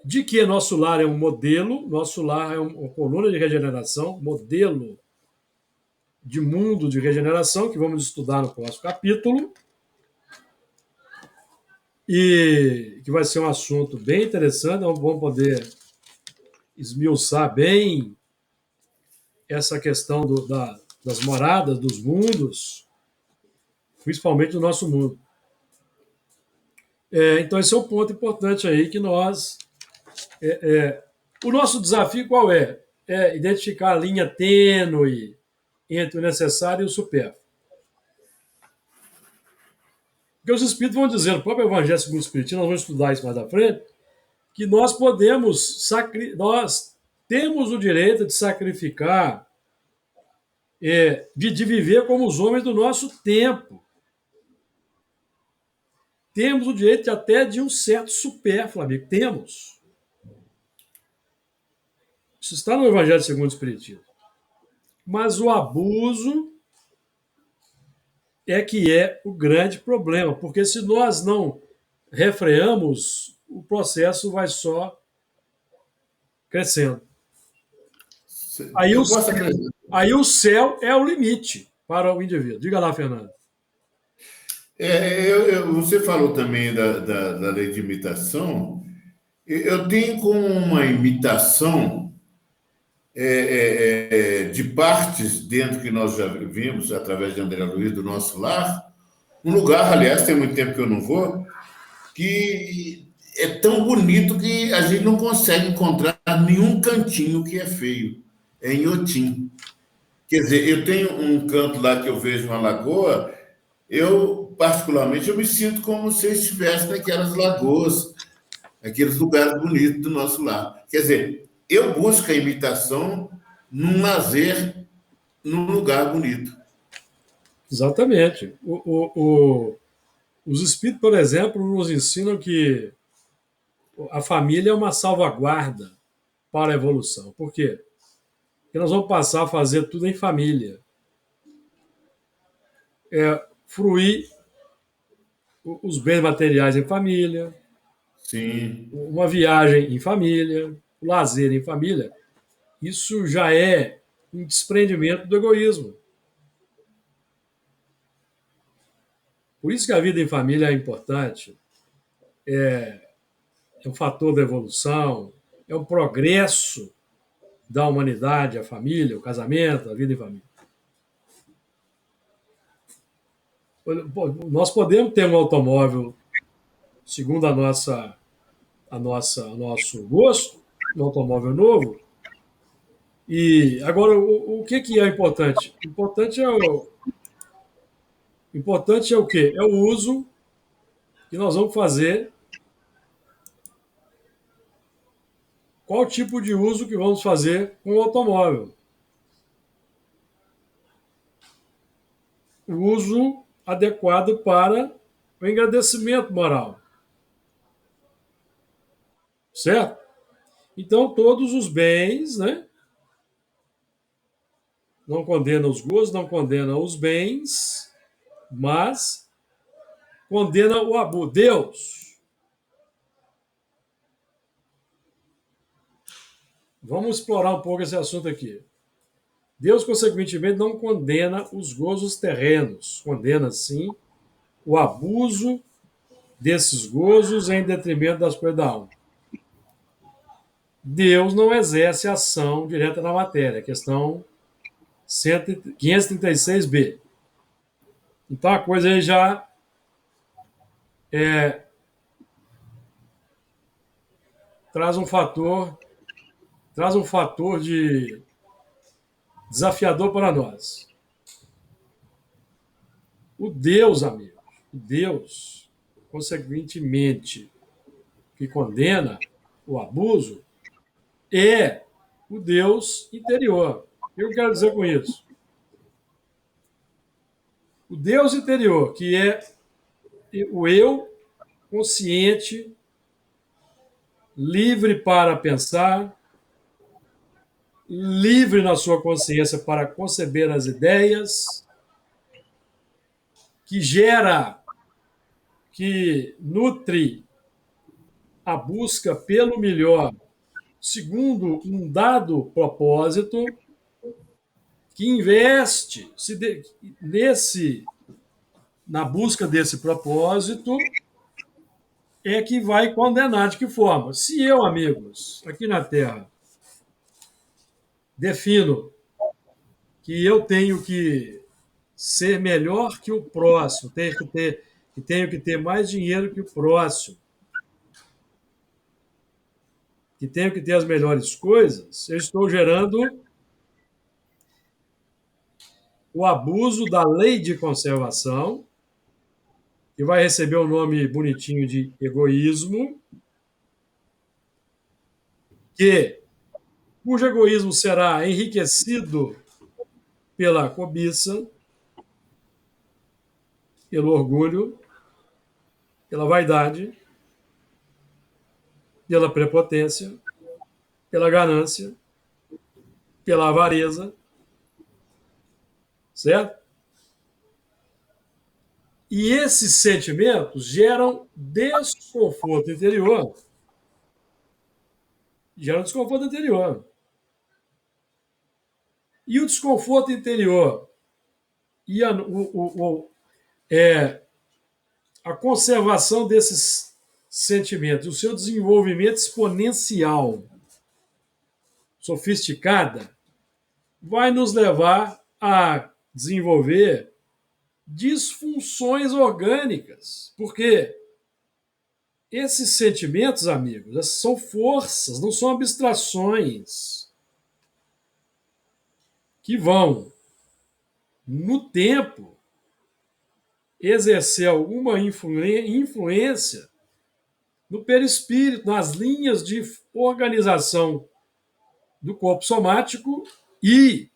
de que nosso lar é um modelo, nosso lar é uma coluna de regeneração, modelo de mundo de regeneração, que vamos estudar no próximo capítulo, e que vai ser um assunto bem interessante, vamos poder esmiuçar bem essa questão das moradas, dos mundos, principalmente do nosso mundo. Então, esse é um ponto importante aí que nós... o nosso desafio qual é? É identificar a linha tênue entre o necessário e o supérfluo. Porque os Espíritos vão dizer, no próprio Evangelho segundo o Espiritismo, nós vamos estudar isso mais à frente, que nós nós temos o direito de sacrificar, de viver como os homens do nosso tempo. Temos o direito até de um certo supérfluo, amigo. Temos. Isso está no Evangelho segundo o Espiritismo. Mas o abuso é que é o grande problema, porque se nós não refreamos, o processo vai só crescendo. Aí o céu é o limite para o indivíduo. Diga lá, Fernando. Você falou também da lei de imitação. Eu tenho como uma imitação de partes dentro que nós já vimos, através de André Luiz, do nosso lar, um lugar, aliás, tem muito tempo que eu não vou, que é tão bonito que a gente não consegue encontrar nenhum cantinho que é feio. É em Otim. Quer dizer, eu tenho um canto lá que eu vejo uma lagoa, particularmente, eu me sinto como se eu estivesse naquelas lagoas, aqueles lugares bonitos do nosso lar. Quer dizer, eu busco a imitação num lazer, num lugar bonito. Exatamente. Os espíritos, por exemplo, nos ensinam que a família é uma salvaguarda para a evolução. Por quê? Porque nós vamos passar a fazer tudo em família. Fruir os bens materiais em família, Sim. uma viagem em família, o lazer em família. Isso já é um desprendimento do egoísmo. Por isso que a vida em família é importante. É um fator da evolução, é um progresso da humanidade, a família, o casamento, a vida em família. Nós podemos ter um automóvel, segundo o nosso gosto, um automóvel novo. E agora, o que é importante? Importante é o quê? É o uso que nós vamos fazer. Qual tipo de uso que vamos fazer com o automóvel? O uso adequado para o engrandecimento moral. Certo? Então, todos os bens, né? Não condena os gozos, não condena os bens, mas condena o abuso. Deus. Vamos explorar um pouco esse assunto aqui. Deus, consequentemente, não condena os gozos terrenos, condena, sim, o abuso desses gozos em detrimento das coisas da alma. Deus não exerce ação direta na matéria, questão 536b. Então a coisa aí já traz um fator de desafiador para nós. O Deus, amigo, o Deus, consequentemente, que condena o abuso, é o Deus interior. O que eu quero dizer com isso? O Deus interior, que é o eu consciente, livre para pensar, livre na sua consciência para conceber as ideias, que gera, que nutre a busca pelo melhor, segundo um dado propósito, que investe na busca desse propósito, é que vai condenar de que forma? Se eu, amigos, aqui na Terra, defino que eu tenho que ser melhor que o próximo, tenho que ter mais dinheiro que o próximo, que tenho que ter as melhores coisas, eu estou gerando o abuso da lei de conservação, que vai receber o nome bonitinho de egoísmo, cujo egoísmo será enriquecido pela cobiça, pelo orgulho, pela vaidade, pela prepotência, pela ganância, pela avareza, certo? E esses sentimentos geram desconforto interior. Geram desconforto interior. E o desconforto interior e a conservação desses sentimentos, o seu desenvolvimento exponencial, sofisticada, vai nos levar a desenvolver disfunções orgânicas. Porque esses sentimentos, amigos, são forças, não são abstrações que vão, no tempo, exercer alguma influência no perispírito, nas linhas de organização do corpo somático e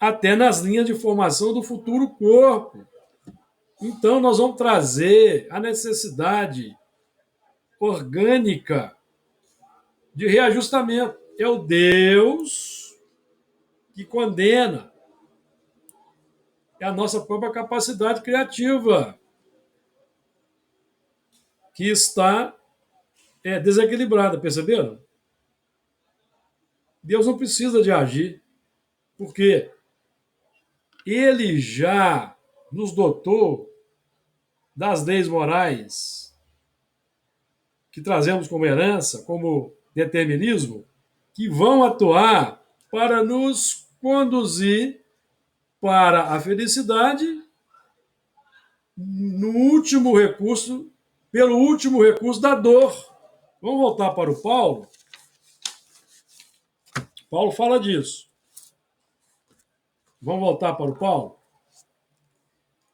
até nas linhas de formação do futuro corpo. Então, nós vamos trazer a necessidade orgânica de reajustamento. É o Deus que condena. É a nossa própria capacidade criativa que está desequilibrada, perceberam? Deus não precisa de agir, porque ele já nos dotou das leis morais que trazemos como herança, como determinismo, que vão atuar para nos conduzir para a felicidade no último recurso, pelo último recurso da dor. Vamos voltar para o Paulo. Paulo fala disso. Vamos voltar para o Paulo?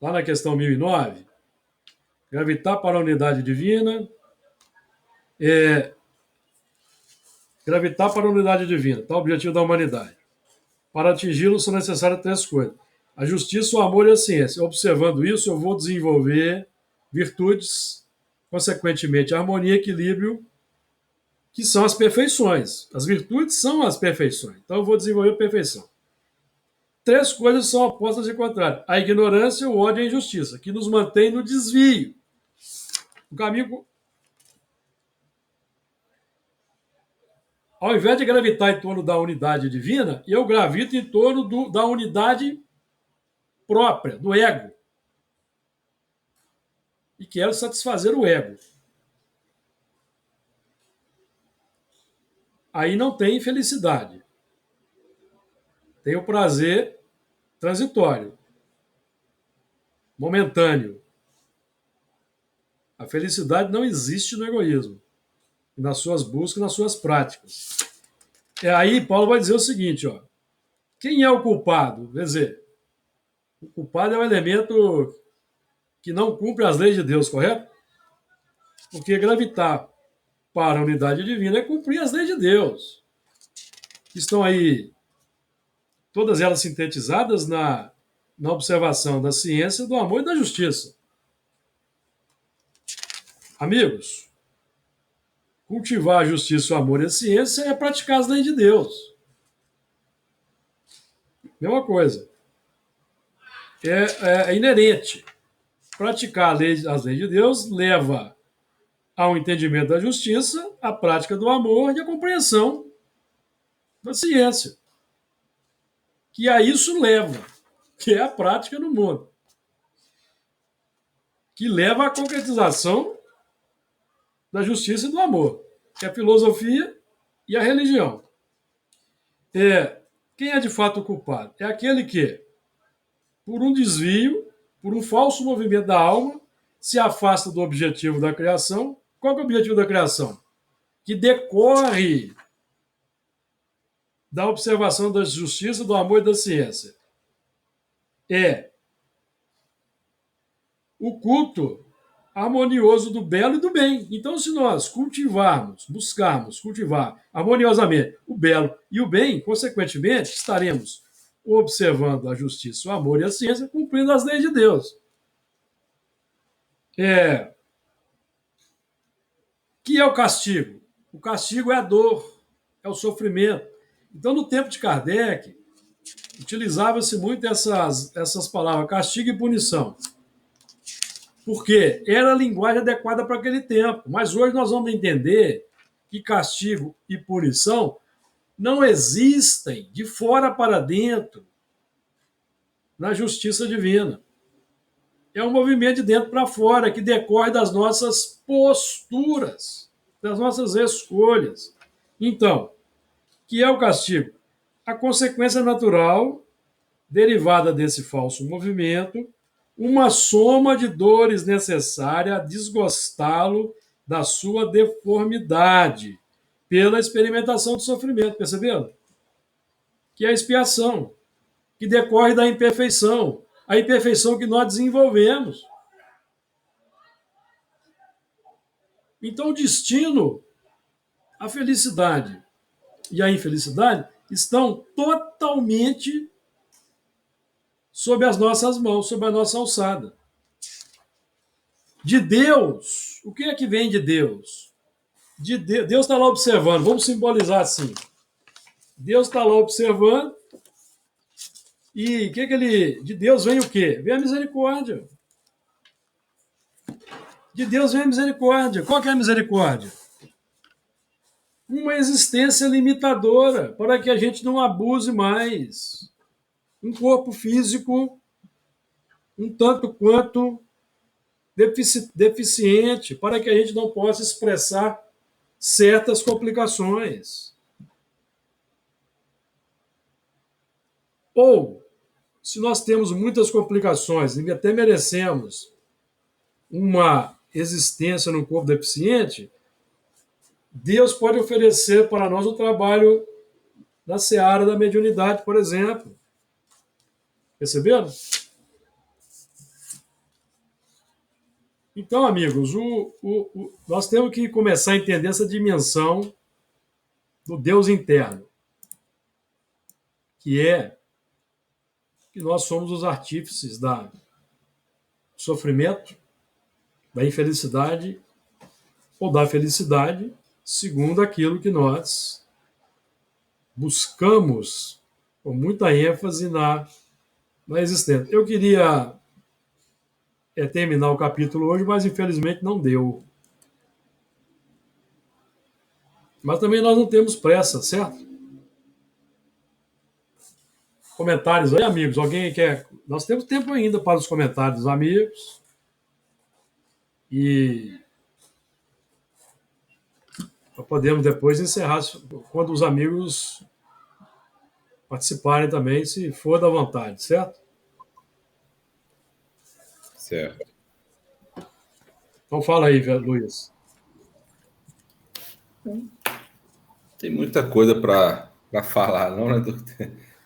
Lá na questão 1009. Gravitar para a unidade divina. Gravitar para a unidade divina. Tá o objetivo da humanidade. Para atingi-lo são necessárias 3 coisas. A justiça, o amor e a ciência. Observando isso, eu vou desenvolver virtudes, consequentemente, a harmonia e equilíbrio, que são as perfeições. As virtudes são as perfeições. Então, eu vou desenvolver a perfeição. 3 coisas são opostas e contrárias. A ignorância, o ódio e a injustiça, que nos mantém no desvio. O caminho... Ao invés de gravitar em torno da unidade divina, eu gravito em torno da unidade própria, do ego. E quero satisfazer o ego. Aí não tem felicidade. Tem o prazer transitório, momentâneo. A felicidade não existe no egoísmo, nas suas buscas, nas suas práticas. Aí Paulo vai dizer o seguinte, ó, quem é o culpado? Quer dizer, o culpado é um elemento que não cumpre as leis de Deus, correto? Porque gravitar para a unidade divina é cumprir as leis de Deus, que estão aí, todas elas sintetizadas na observação da ciência, do amor e da justiça. Amigos, cultivar a justiça, o amor e a ciência é praticar as leis de Deus. Mesma coisa. É inerente. Praticar as leis de Deus leva ao entendimento da justiça, à prática do amor e à compreensão da ciência. Que a isso leva, que é a prática no mundo. Que leva à concretização da justiça e do amor, que é a filosofia e a religião. Quem é de fato o culpado? É aquele que, por um desvio, por um falso movimento da alma, se afasta do objetivo da criação. Qual é o objetivo da criação? Que decorre da observação da justiça, do amor e da ciência. É o culto harmonioso do belo e do bem. Então, se nós buscarmos cultivar harmoniosamente o belo e o bem, consequentemente, estaremos observando a justiça, o amor e a ciência, cumprindo as leis de Deus. Que é o castigo? O castigo é a dor, é o sofrimento. Então, no tempo de Kardec, utilizava-se muito essas palavras, castigo e punição. Porque era a linguagem adequada para aquele tempo. Mas hoje nós vamos entender que castigo e punição não existem de fora para dentro na justiça divina. É um movimento de dentro para fora que decorre das nossas posturas, das nossas escolhas. Então, que é o castigo? A consequência natural derivada desse falso movimento, uma soma de dores necessária a desgostá-lo da sua deformidade pela experimentação do sofrimento, perceberam? Que é a expiação, que decorre da imperfeição, a imperfeição que nós desenvolvemos. Então, o destino, a felicidade e a infelicidade estão totalmente sob as nossas mãos, sob a nossa alçada. De Deus, o que é que vem de Deus? Deus está lá observando, vamos simbolizar assim. Deus está lá observando e de Deus vem o quê? Vem a misericórdia. De Deus vem a misericórdia. Qual que é a misericórdia? Uma existência limitadora para que a gente não abuse mais. Um corpo físico um tanto quanto deficiente, para que a gente não possa expressar certas complicações. Ou, se nós temos muitas complicações e até merecemos uma existência num corpo deficiente, Deus pode oferecer para nós o trabalho na seara da mediunidade, por exemplo. Perceberam? Então, amigos, nós temos que começar a entender essa dimensão do Deus interno, que é que nós somos os artífices do sofrimento, da infelicidade ou da felicidade, segundo aquilo que nós buscamos com muita ênfase na existência. Eu queria terminar o capítulo hoje, mas infelizmente não deu. Mas também nós não temos pressa, certo? Comentários aí, amigos. Alguém quer? Nós temos tempo ainda para os comentários dos amigos. E podemos depois encerrar quando os amigos participarem também, se for da vontade, certo? Certo. Então fala aí, Luiz. Tem muita coisa para falar, não, né?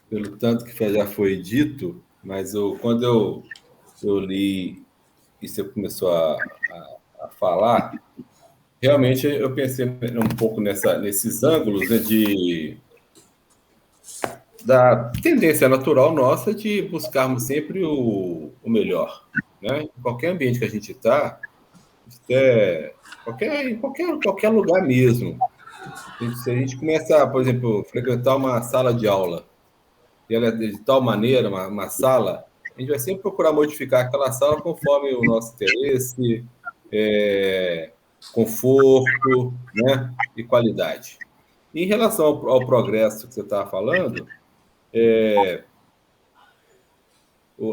Pelo tanto que já foi dito, mas quando eu li e você começou a falar, realmente eu pensei um pouco nesses ângulos, né, da tendência natural nossa de buscarmos sempre o melhor, né? Em qualquer ambiente que a gente está, em qualquer lugar mesmo. Se a gente começa, por exemplo, frequentar uma sala de aula, e ela é de tal maneira, uma sala, a gente vai sempre procurar modificar aquela sala conforme o nosso interesse, conforto, né, e qualidade. Em relação ao progresso que você estava falando,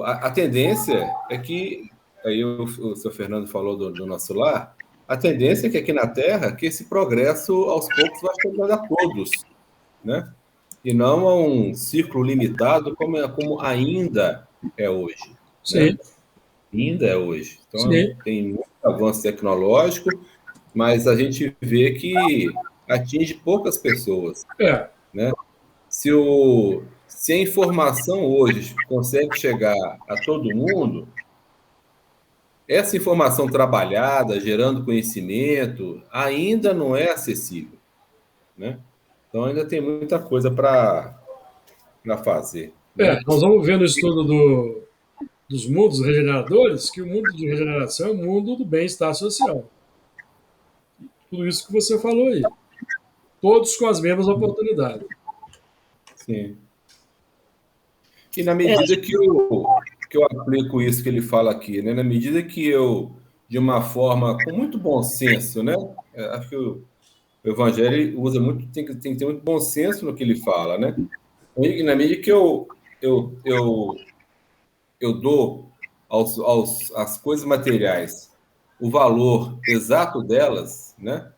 a tendência é que, aí o seu Fernando falou do nosso lar, a tendência é que aqui na Terra, que esse progresso, aos poucos, vai chegando a todos, né? E não a um círculo limitado como ainda é hoje. Sim. Né? Ainda é hoje. Então, Sim. tem muito avanço tecnológico, mas a gente vê que atinge poucas pessoas. Né? Se a informação hoje consegue chegar a todo mundo, essa informação trabalhada, gerando conhecimento, ainda não é acessível. Né? Então, ainda tem muita coisa para fazer. Né? Nós vamos ver no estudo dos mundos regeneradores que o mundo de regeneração é o mundo do bem-estar social. Tudo isso que você falou aí. Todos com as mesmas oportunidades. Sim. E na medida que eu aplico isso que ele fala aqui, né? Na medida que eu, de uma forma com muito bom senso, né? Acho que o Evangelho usa muito, tem que ter muito bom senso no que ele fala, né? E na medida que eu dou às coisas materiais o valor exato delas, né?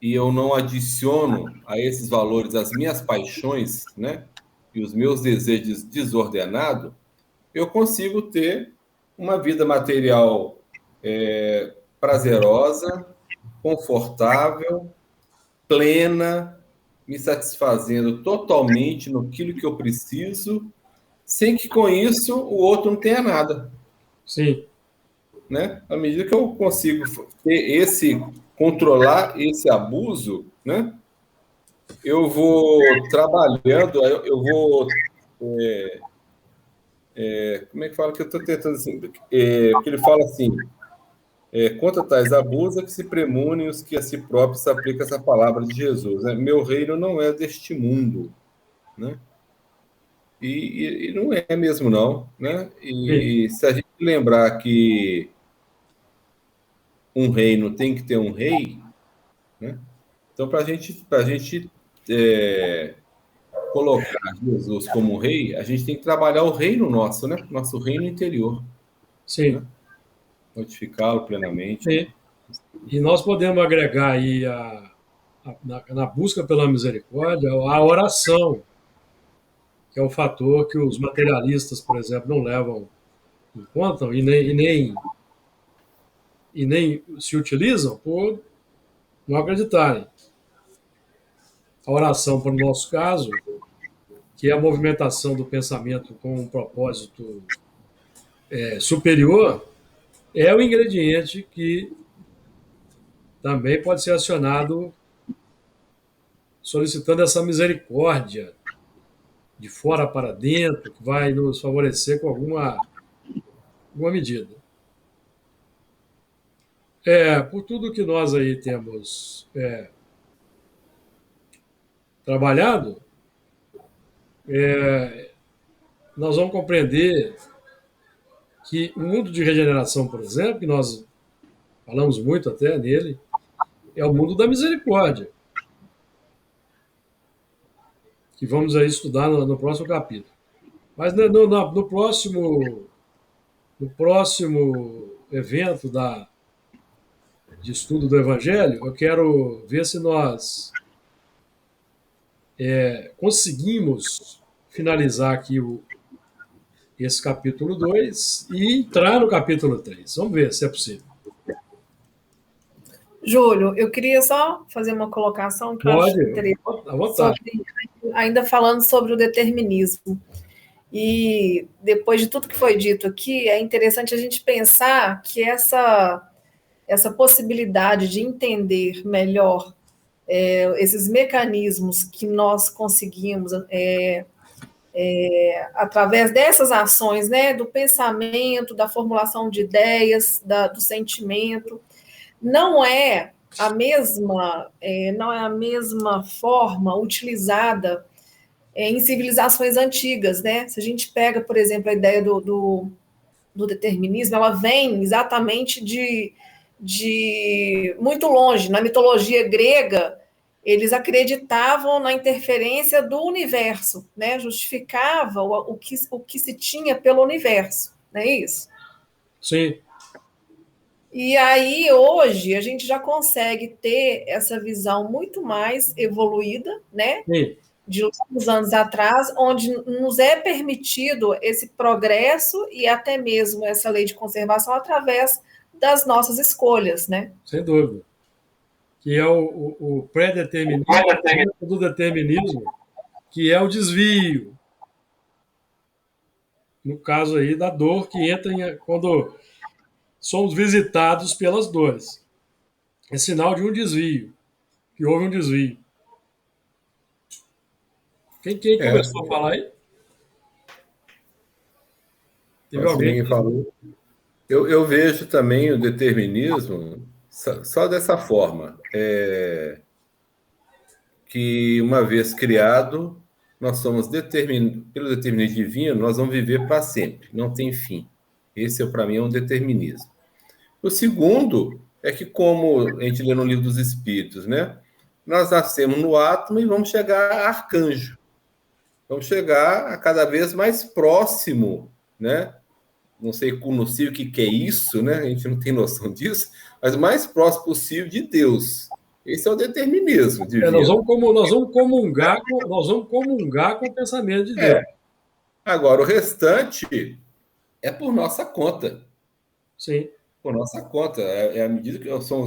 E eu não adiciono a esses valores as minhas paixões, né? E os meus desejos desordenados, eu consigo ter uma vida material prazerosa, confortável, plena, me satisfazendo totalmente no que eu preciso, sem que com isso o outro não tenha nada. Sim. Né? À medida que eu consigo controlar esse abuso, né? Eu vou trabalhando, eu vou como é que fala que eu estou tentando assim? Porque ele fala assim: contra tais abusos que se premunem os que a si próprios se aplica essa palavra de Jesus. Né? Meu reino não é deste mundo. Né? E não é mesmo, não. Né? E se a gente lembrar que um reino tem que ter um rei, né? Então, para a gente colocar Jesus como rei, a gente tem que trabalhar o reino nosso, né? Nosso reino interior. Sim. Né? Modificá-lo plenamente. Sim. E nós podemos agregar aí na busca pela misericórdia a oração, que é o fator que os materialistas, por exemplo, não levam em conta e nem se utilizam por não acreditarem. A oração, para o nosso caso, que é a movimentação do pensamento com um propósito superior, é o ingrediente que também pode ser acionado solicitando essa misericórdia de fora para dentro, que vai nos favorecer com alguma medida. Por tudo que nós aí temos trabalhado, nós vamos compreender que o mundo de regeneração, por exemplo, que nós falamos muito até nele, é o mundo da misericórdia. que vamos aí estudar no próximo capítulo. Mas no próximo evento de estudo do Evangelho, eu quero ver se nós conseguimos finalizar aqui esse capítulo 2 e entrar no capítulo 3. Vamos ver se é possível. Júlio, eu queria só fazer uma colocação que eu acho interessante, ainda falando sobre o determinismo. E depois de tudo que foi dito aqui, é interessante a gente pensar que essa possibilidade de entender melhor esses mecanismos que nós conseguimos através dessas ações, né, do pensamento, da formulação de ideias, do sentimento, não é a mesma forma utilizada em civilizações antigas, né? Se a gente pega, por exemplo, a ideia do determinismo, ela vem exatamente de muito longe. Na mitologia grega, eles acreditavam na interferência do universo, né? Justificava o que se tinha pelo universo, não é isso? Sim. E aí, hoje, a gente já consegue ter essa visão muito mais evoluída, né? Sim. De alguns anos atrás, onde nos é permitido esse progresso e até mesmo essa lei de conservação através das nossas escolhas, né? Sem dúvida. Que é o pré-determinismo do determinismo, que é o desvio. No caso aí da dor que entra quando somos visitados pelas dores. É sinal de um desvio, que houve um desvio. Quem começou a falar aí? Teve alguém que falou. Eu vejo também o determinismo só dessa forma. Que uma vez criado, nós somos pelo determinismo divino, nós vamos viver para sempre, não tem fim. Esse, para mim, é um determinismo. O segundo é que, como a gente lê no Livro dos Espíritos, né? Nós nascemos no átomo e vamos chegar a arcanjo. Vamos chegar a cada vez mais próximo, né? Não sei o que é isso, né? A gente não tem noção disso, mas o mais próximo possível de Deus. Esse é o determinismo divino. Nós vamos comungar com o pensamento de Deus. Agora, o restante é por nossa conta. Sim. Por nossa conta. É à medida que são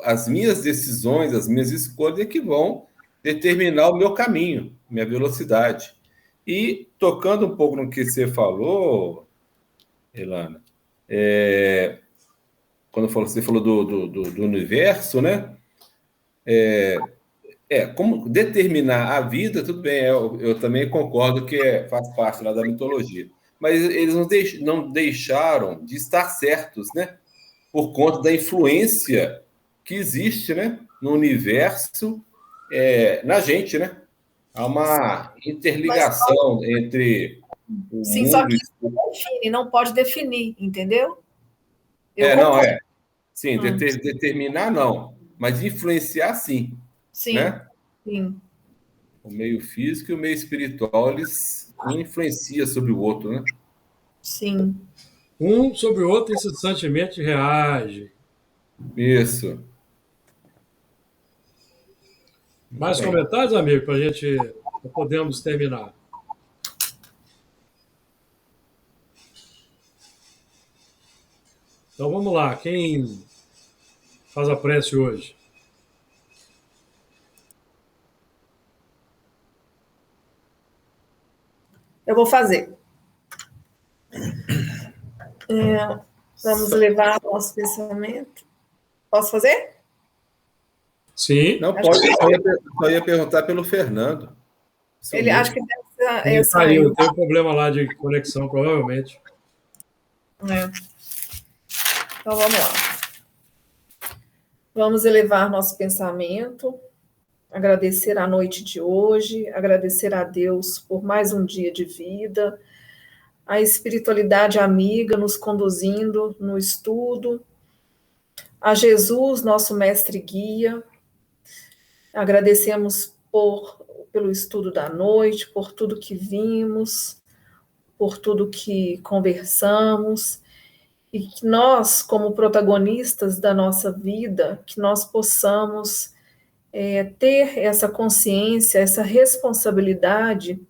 as minhas decisões, as minhas escolhas que vão determinar o meu caminho, minha velocidade. E, tocando um pouco no que você falou, Elana, quando você falou do universo, né? Como determinar a vida, tudo bem, eu também concordo que faz parte lá da mitologia. Mas eles não deixaram de estar certos, né? Por conta da influência que existe, né? No universo, na gente, né? Há uma interligação entre o mundo... Sim, só que isso não define, não pode definir, entendeu? Sim, determinar não, mas influenciar sim. Sim, né? Sim. O meio físico e o meio espiritual, eles influenciam sobre o outro, né? Sim. Um sobre o outro incessantemente reage. Isso. Mais comentários, amigo, para podermos terminar? Então vamos lá. Quem faz a prece hoje? Eu vou fazer. Vamos levar o nosso pensamento. Posso fazer? Sim. Não, pode. Eu ia perguntar pelo Fernando. Ele acho que deve ser. Ele saiu, tem um problema lá de conexão, provavelmente. Então vamos lá. Vamos elevar nosso pensamento, agradecer a noite de hoje, agradecer a Deus por mais um dia de vida, a espiritualidade amiga nos conduzindo no estudo, a Jesus, nosso mestre guia. Agradecemos pelo estudo da noite, por tudo que vimos, por tudo que conversamos, e que nós, como protagonistas da nossa vida, que nós possamos ter essa consciência, essa responsabilidade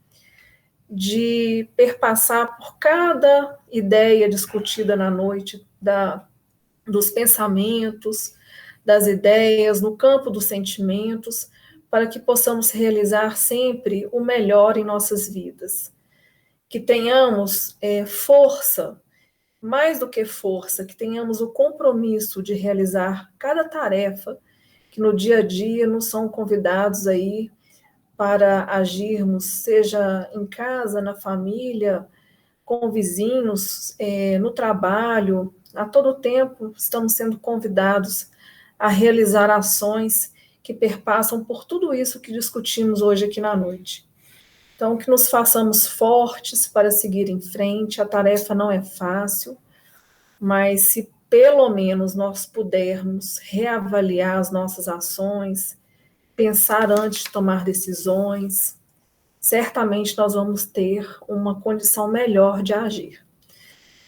de perpassar por cada ideia discutida na noite, dos pensamentos, das ideias, no campo dos sentimentos, para que possamos realizar sempre o melhor em nossas vidas. Que tenhamos força, mais do que força, que tenhamos o compromisso de realizar cada tarefa que no dia a dia nos são convidados aí para agirmos, seja em casa, na família, com vizinhos, no trabalho, a todo tempo estamos sendo convidados a realizar ações que perpassam por tudo isso que discutimos hoje aqui na noite. Então, que nos façamos fortes para seguir em frente, a tarefa não é fácil, mas se pelo menos nós pudermos reavaliar as nossas ações, pensar antes de tomar decisões, certamente nós vamos ter uma condição melhor de agir.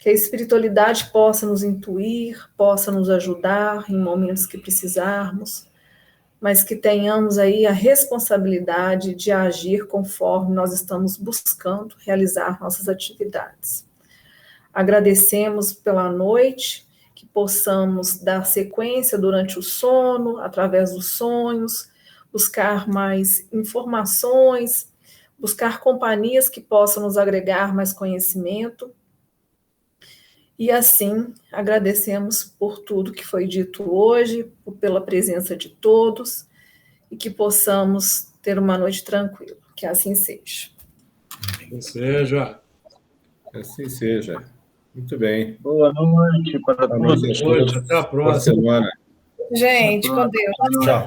Que a espiritualidade possa nos intuir, possa nos ajudar em momentos que precisarmos, mas que tenhamos aí a responsabilidade de agir conforme nós estamos buscando realizar nossas atividades. Agradecemos pela noite, que possamos dar sequência durante o sono, através dos sonhos, buscar mais informações, buscar companhias que possam nos agregar mais conhecimento. E assim, agradecemos por tudo que foi dito hoje, pela presença de todos, e que possamos ter uma noite tranquila. Que assim seja. Assim seja. Assim seja. Muito bem. Boa noite para todos. Boa noite, até a próxima. Boa semana. Gente, com Deus. Tchau.